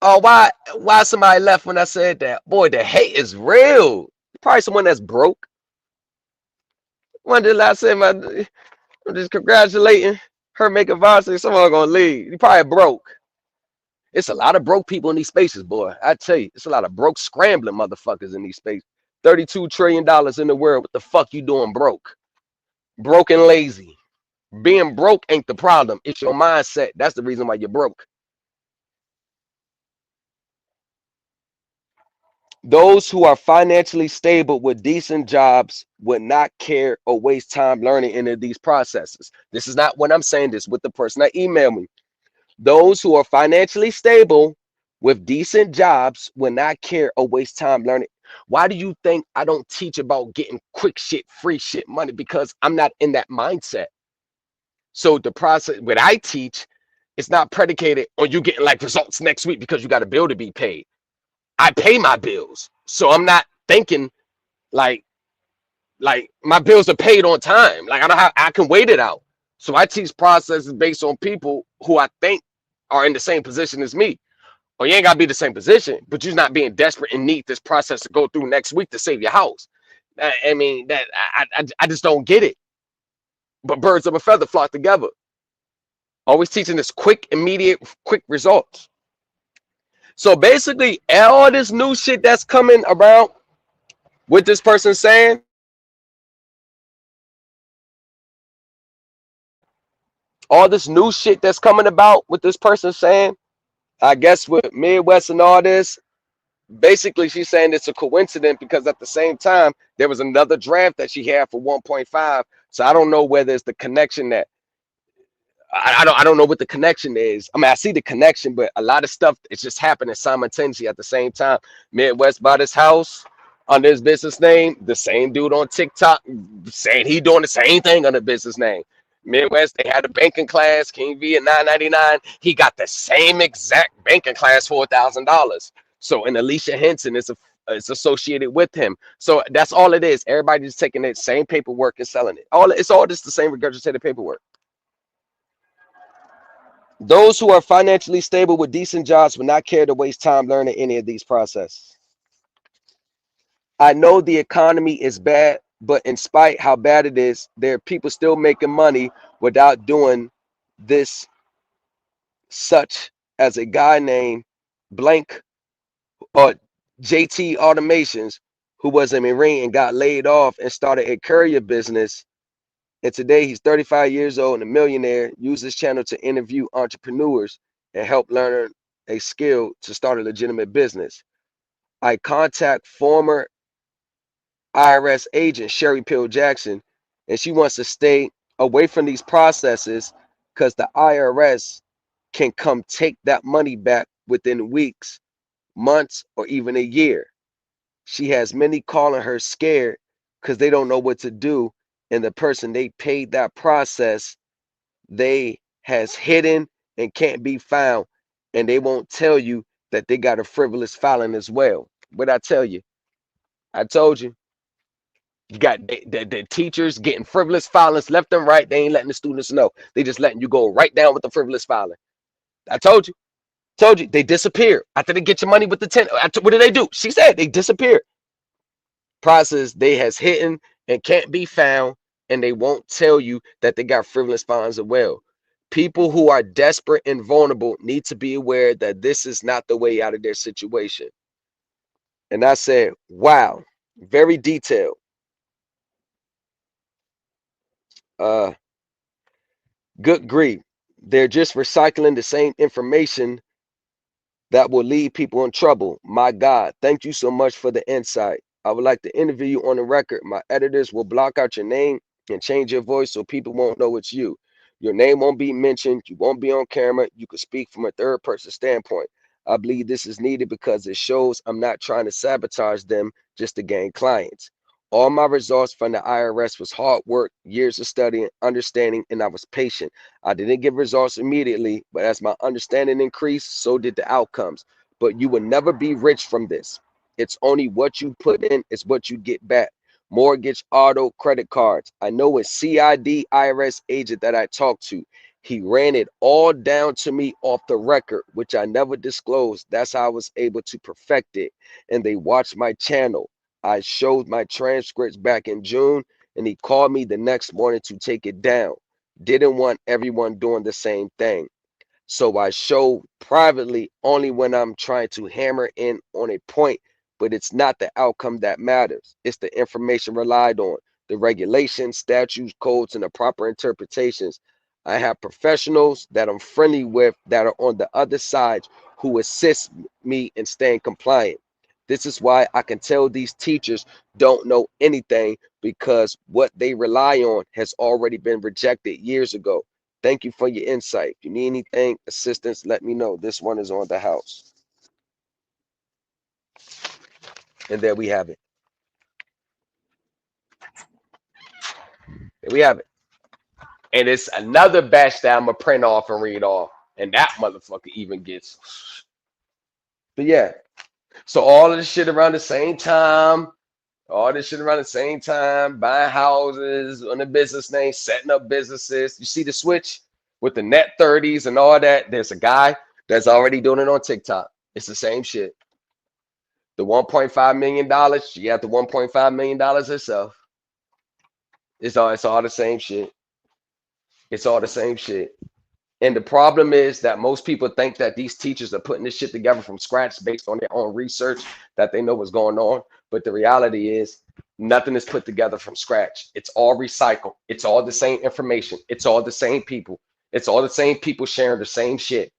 Oh, why somebody left when I said that? Boy, the hate is real. Probably someone that's broke. When did I say I'm just congratulating her making varsity? Someone gonna leave. You probably broke. It's a lot of broke people in these spaces, boy. I tell you, it's a lot of broke, scrambling motherfuckers in these spaces. $32 trillion in the world. What the fuck you doing broke? Broke and lazy. Being broke ain't the problem. It's your mindset. That's the reason why you're broke. Those who are financially stable with decent jobs would not care or waste time learning any of these processes. This is not what I'm saying. This with the person that emailed me. Those who are financially stable with decent jobs will not care or waste time learning. Why do you think I don't teach about getting quick shit, free shit, money? Because I'm not in that mindset. So the process, what I teach, it's not predicated on you getting like results next week because you got a bill to be paid. I pay my bills. So I'm not thinking like my bills are paid on time. Like I can wait it out. So I teach processes based on people who I think are in the same position as me. Or you ain't gotta be the same position, but you're not being desperate and need this process to go through next week to save your house. I mean, that I just don't get it. But birds of a feather flock together. Always teaching this quick, immediate, quick results. So basically, all this new shit that's coming around with this person saying, all this new shit that's coming about with this person saying, I guess with Midwest and all this, basically she's saying it's a coincidence because at the same time, there was another draft that she had for 1.5. So I don't know whether it's the connection that I don't know what the connection is. I mean, I see the connection, but a lot of stuff it's just happening simultaneously at the same time. Midwest bought his house. under his business name. The same dude on TikTok saying he doing the same thing under business name. Midwest, they had a banking class, King V at $9.99. He got the same exact banking class for $1,000. So, and Alicia Henson is associated with him. So that's all it is. Everybody's taking that same paperwork and selling it. It's all just the same regurgitated paperwork. Those who are financially stable with decent jobs will not care to waste time learning any of these processes. I know the economy is bad, but in spite how bad it is, there are people still making money without doing this, such as a guy named Blank or JT Automations, who was a Marine and got laid off and started a courier business. And today he's 35 years old and a millionaire. Used his channel to interview entrepreneurs and help learn a skill to start a legitimate business. I contact former IRS agent Sherry Pill Jackson, and she wants to stay away from these processes because the IRS can come take that money back within weeks, months, or even a year. She has many calling her scared because they don't know what to do, and the person they paid that process, they has hidden and can't be found, and they won't tell you that they got a frivolous filing as well. What I tell you? I told you. You got the teachers getting frivolous filings left and right. They ain't letting the students know. They just letting you go right down with the frivolous filing. I told you. Told you. They disappear. After they get your money with the 10. What do they do? She said they disappear. Process they has hidden and can't be found, and they won't tell you that they got frivolous filings as well. People who are desperate and vulnerable need to be aware that this is not the way out of their situation. And I said, wow, very detailed. Good grief. They're just recycling the same information that will lead people in trouble. My God, thank you so much for the insight. I would like to interview you on the record. My editors will block out your name and change your voice so people won't know it's you. Your name won't be mentioned. You won't be on camera. You can speak from a third person standpoint. I believe this is needed because it shows I'm not trying to sabotage them just to gain clients. All my results from the IRS was hard work, years of studying, understanding, and I was patient. I didn't get results immediately, but as my understanding increased, so did the outcomes. But you will never be rich from this. It's only what you put in is what you get back. Mortgage, auto, credit cards. I know a CID IRS agent that I talked to. He ran it all down to me off the record, which I never disclosed. That's how I was able to perfect it. And they watched my channel. I showed my transcripts back in June, and he called me the next morning to take it down. Didn't want everyone doing the same thing. So I show privately only when I'm trying to hammer in on a point, but it's not the outcome that matters. It's the information relied on, the regulations, statutes, codes, and the proper interpretations. I have professionals that I'm friendly with that are on the other side who assist me in staying compliant. This is why I can tell these teachers don't know anything, because what they rely on has already been rejected years ago. Thank you for your insight. If you need anything, assistance, let me know. This one is on the house. And there we have it. There we have it. And it's another batch that I'm going to print off and read off. And that motherfucker even gets. But yeah. So all of this shit around the same time. All this shit around the same time. Buying houses on the business name. Setting up businesses. You see the switch with the net 30s and all that? There's a guy that's already doing it on TikTok. It's the same shit. The $1.5 million, she had the $1.5 million herself. It's all the same shit. It's all the same shit. And the problem is that most people think that these teachers are putting this shit together from scratch based on their own research, that they know what's going on. But the reality is nothing is put together from scratch. It's all recycled. It's all the same information. It's all the same people. It's all the same people sharing the same shit.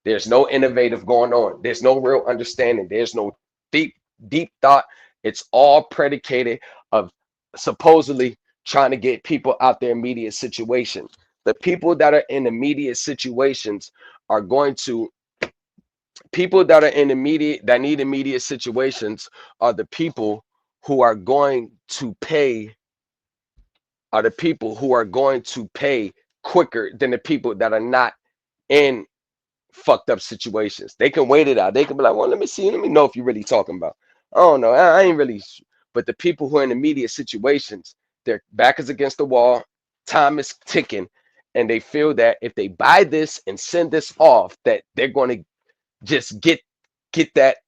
There's no innovative going on. There's no real understanding. There's no deep thought. It's all predicated of supposedly trying to get people out their immediate situation. The people that are in immediate situations are going to, people that are in immediate, that need immediate situations are the people who are going to pay are the people who are going to pay quicker than the people that are not in fucked up situations. They can wait it out. They can be like, well, let me know if you're really talking about. I don't know. I ain't really. But the people who are in immediate situations, their back is against the wall, time is ticking, and they feel that if they buy this and send this off, that they're going to just get that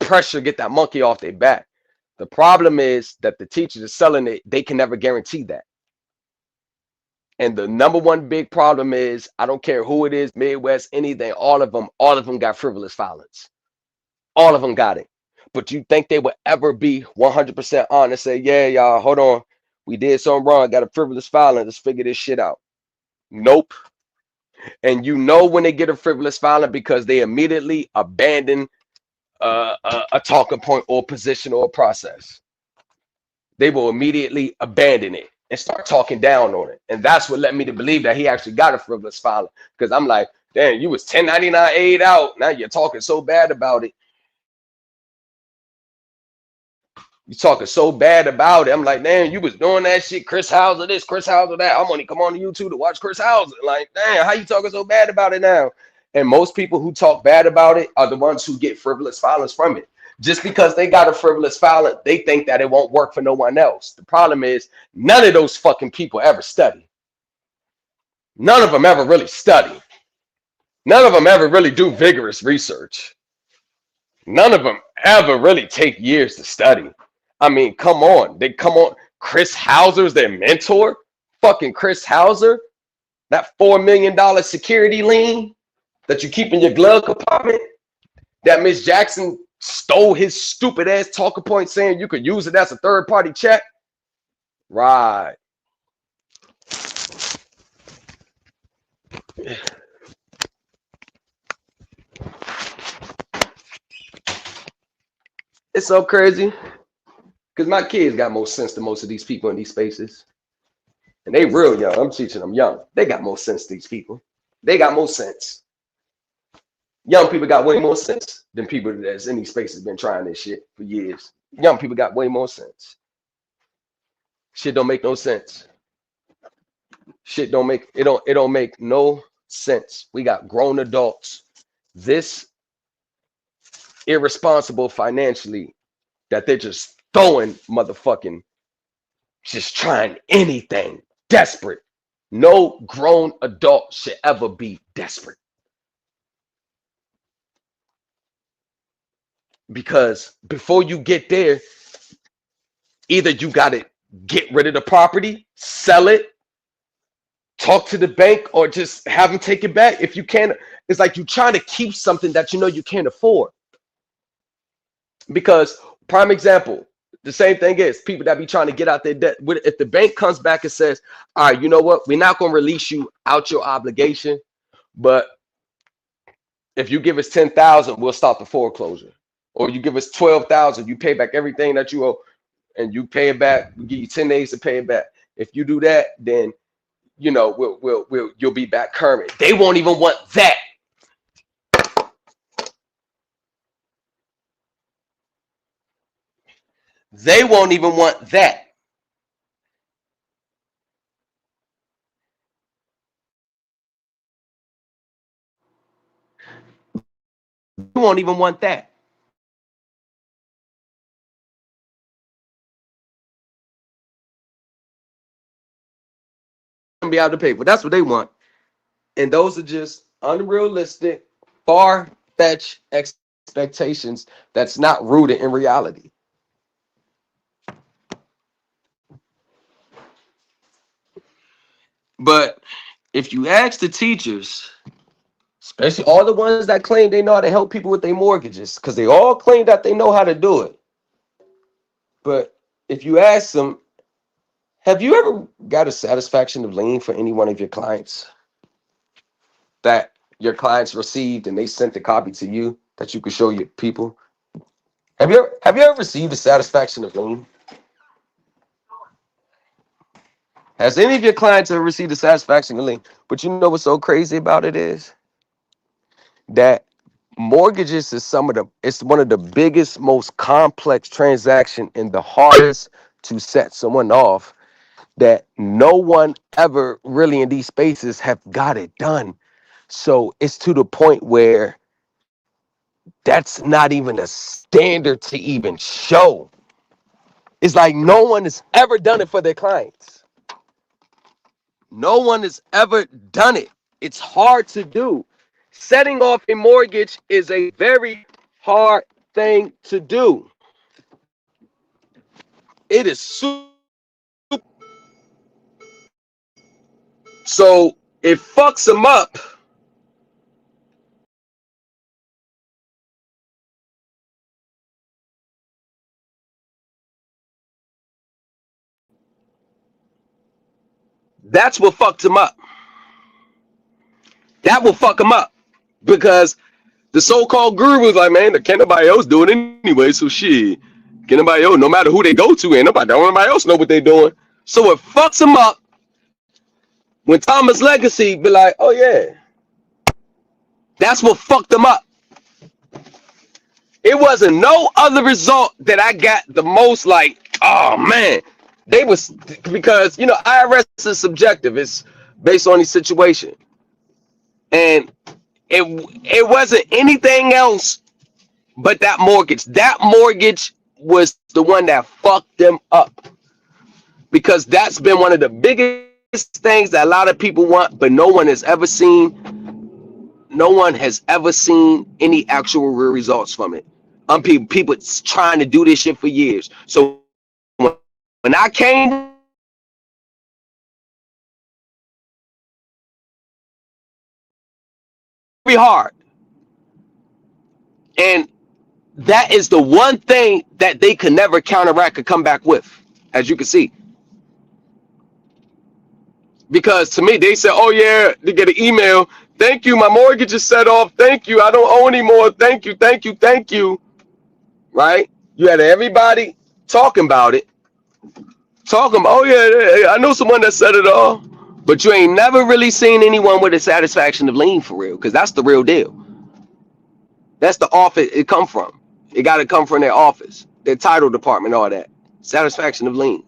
pressure, get that monkey off their back. The problem is that the teachers are selling it. They can never guarantee that. And the number one big problem is, I don't care who it is, Midwest, anything, all of them got frivolous violence. All of them got it. But you think they would ever be 100% honest, say, yeah, y'all, hold on. We did something wrong. Got a frivolous filing. Let's figure this shit out. Nope. And you know when they get a frivolous filing because they immediately abandon a talking point or position or process. They will immediately abandon it and start talking down on it. And that's what led me to believe that he actually got a frivolous filing. Because I'm like, damn, you was 1099 A'd out. Now you're talking so bad about it. You talking so bad about it. I'm like, damn, you was doing that shit. Chris Hauser this, Chris Hauser that. I'm only come on to YouTube to watch Chris Hauser. Like, damn, how you talking so bad about it now? And most people who talk bad about it are the ones who get frivolous filings from it. Just because they got a frivolous filing, they think that it won't work for no one else. The problem is none of those fucking people ever study. None of them ever really study. None of them ever really do vigorous research. None of them ever really take years to study. I mean, come on. Chris Hauser's their mentor. Fucking Chris Hauser. That $4 million security lien that you keep in your glove compartment. That Miss Jackson stole his stupid ass talking point saying you could use it as a third party check. Right. It's so crazy. Because my kids got more sense than most of these people in these spaces. And they real young. I'm teaching them young. They got more sense, these people. They got more sense. Young people got way more sense than people that's in these spaces been trying this shit for years. Young people got way more sense. Shit don't make no sense. Shit don't make it don't make no sense. We got grown adults this irresponsible financially that they're just throwing motherfucking, just trying anything, desperate. No grown adult should ever be desperate. Because before you get there, either you got to get rid of the property, sell it, talk to the bank, or just have them take it back. If you can't, it's like you're trying to keep something that you know you can't afford. Because, prime example, the same thing is people that be trying to get out their debt. If the bank comes back and says, all right, you know what? We're not going to release you out your obligation, but if you give us $10,000, we'll stop the foreclosure. Or you give us $12,000, you pay back everything that you owe, and you pay it back. We give you 10 days to pay it back. If you do that, then you know you'll be back current. They won't even want that. They won't even want that. They won't even want that. Be out of the paper. That's what they want. And those are just unrealistic, far-fetched expectations that's not rooted in reality. But if you ask the teachers, especially all the ones that claim they know how to help people with their mortgages, because they all claim that they know how to do it. But if you ask them, have you ever got a satisfaction of lien for any one of your clients that your clients received and they sent the copy to you that you could show your people? Have you ever received a satisfaction of lien? Has any of your clients ever received a satisfaction of lien? But you know what's so crazy about it is that Mortgages is it's one of the biggest, most complex transaction and the hardest to set someone off, that no one ever really in these spaces have got it done. So it's to the point where that's not even a standard to even show. It's like no one has ever done it for their clients. No one has ever done it. It's hard to do. Setting off a mortgage is a very hard thing to do. It is super. So it fucks them up. That's what fucked him up. That will fuck him up because the so-called guru was like, man, can't nobody else do it anyway. So shit, can't nobody else, no matter who they go to, ain't nobody else know what they're doing. So it fucks him up when Thomas Legacy be like, oh yeah, that's what fucked him up. It wasn't no other result that I got the most like, oh man, they was, because you know IRS is subjective. It's based on the situation, and it wasn't anything else but that mortgage. That mortgage was the one that fucked them up, because that's been one of the biggest things that a lot of people want, but no one has ever seen. No one has ever seen any actual real results from it. People trying to do this shit for years. So when I came, very hard, and that is the one thing that they could never counteract or come back with, as you can see. Because to me, they said, oh yeah, they get an email. Thank you, my mortgage is set off. Thank you, I don't owe anymore. Thank you, thank you, thank you. Right? You had everybody talking about it. Oh yeah, I know someone that said it all. But you ain't never really seen anyone with a satisfaction of lien for real, because that's the real deal. That's the office it come from. It got to come from their office, their title department, all that. Satisfaction of lien.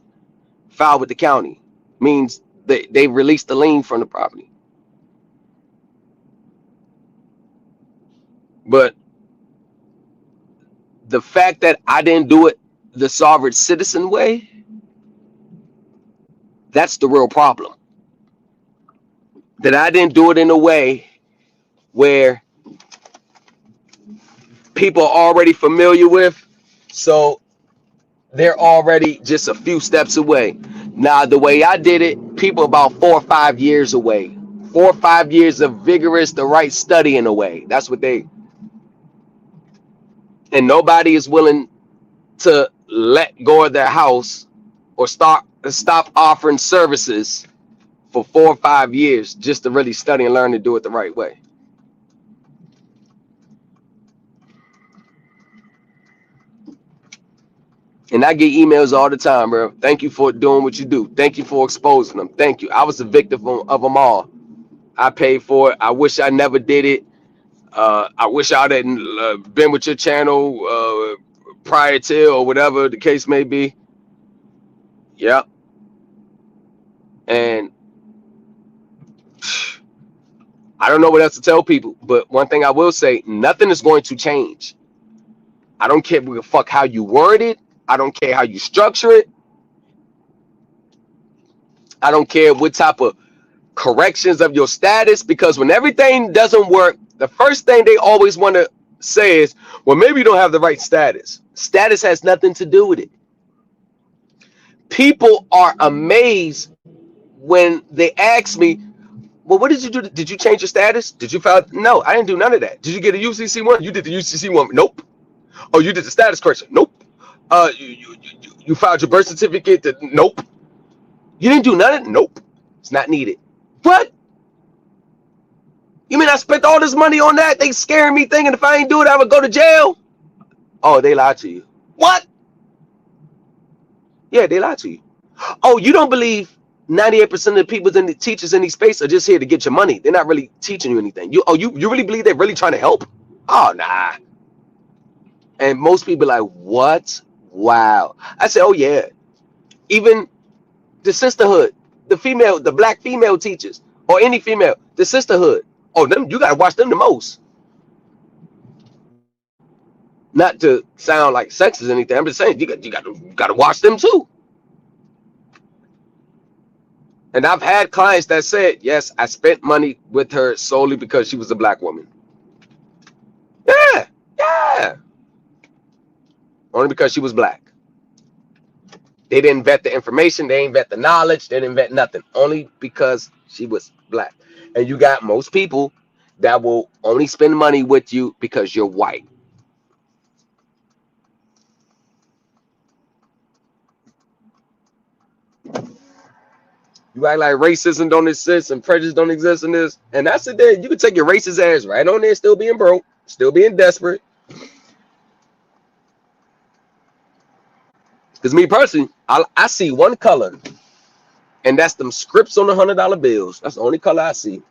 Filed with the county. Means they released the lien from the property. But the fact that I didn't do it the sovereign citizen way, that's the real problem. That I didn't do it in a way where people are already familiar with, so they're already just a few steps away. Now, the way I did it, people about 4 or 5 years away. 4 or 5 years of vigorous, the right study in a way. That's what they, and nobody is willing to let go of their house or stop offering services for 4 or 5 years just to really study and learn to do it the right way. And I get emails all the time, bro. Thank you for doing what you do. Thank you for exposing them. Thank you. I was a victim of them all. I paid for it. I wish I never did it. I wish I hadn't been with your channel prior to, or whatever the case may be. Yep. And I don't know what else to tell people, but one thing I will say, nothing is going to change. I don't care what the fuck how you word it. I don't care how you structure it. I don't care what type of corrections of your status, because when everything doesn't work, the first thing they always want to say is, well, maybe you don't have the right status. Status has nothing to do with it. People are amazed when they ask me, well, what did you do? Did you change your status? Did you file? No, I didn't do none of that. Did you get a UCC one? You did the UCC one? Nope. Oh, you did the status correction? Nope. You filed your birth certificate? Nope. You didn't do none of it? Nope. It's not needed. What? You mean I spent all this money on that? They scaring me thinking if I ain't do it, I would go to jail? Oh, they lied to you. What? Yeah, they lied to you. Oh, you don't believe 98% of the people and the teachers in these spaces are just here to get your money. They're not really teaching you anything. You really believe they're really trying to help? Oh, nah. And most people like, what? Wow. I said, oh, yeah. Even the sisterhood, the black female teachers, or any female, the sisterhood. Oh, them, you got to watch them the most. Not to sound like sexist or anything. I'm just saying, you got to watch them too. And I've had clients that said, yes, I spent money with her solely because she was a black woman. Yeah, yeah. Only because she was black. They didn't vet the information. They didn't vet the knowledge. They didn't vet nothing. Only because she was black. And you got most people that will only spend money with you because you're white. You act like racism don't exist and prejudice don't exist in this. And that's it there. You can take your racist ass right on there, still being broke, still being desperate. Because me personally, I see one color. And that's them scripts on the $100 bills. That's the only color I see.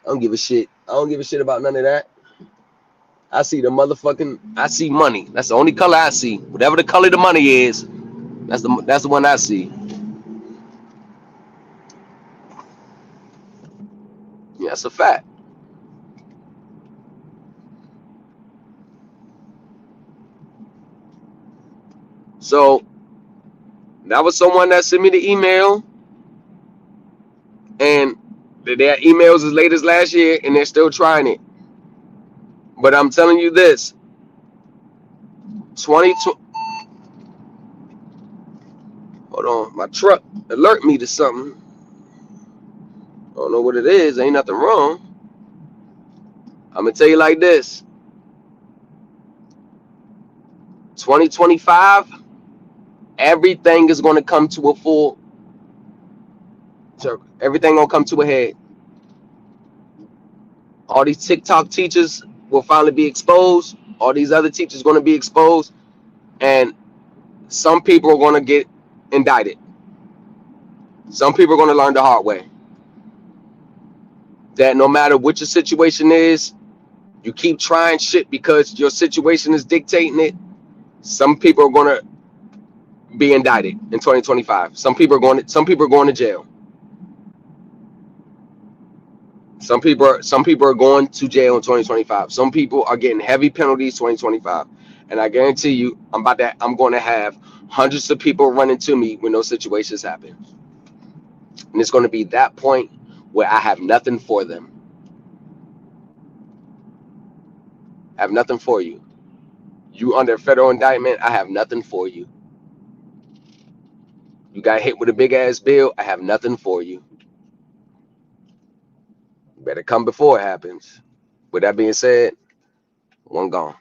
I don't give a shit. I don't give a shit about none of that. I see I see money. That's the only color I see. Whatever the color of the money is, that's the one I see. Yeah, that's a fact. So that was someone that sent me the email, and their emails as late as last year, and they're still trying it. But I'm telling you this, 2020. Hold on, my truck alert me to something. I don't know what it is. Ain't nothing wrong. I'm gonna tell you like this: 2025, everything is gonna come to a full circle. Everything gonna come to a head. All these TikTok teachers will finally be exposed. All these other teachers going to be exposed, and some people are going to get indicted. Some people are going to learn the hard way that no matter what your situation is, you keep trying shit because your situation is dictating it. Some people are going to be indicted in 2025. Some people are going to jail. Some people are going to jail in 2025. Some people are getting heavy penalties 2025. And I guarantee you, I'm going to have hundreds of people running to me when those situations happen. And it's going to be that point where I have nothing for them. I have nothing for you. You under federal indictment, I have nothing for you. You got hit with a big ass bill, I have nothing for you. You better come before it happens. With that being said, one gone.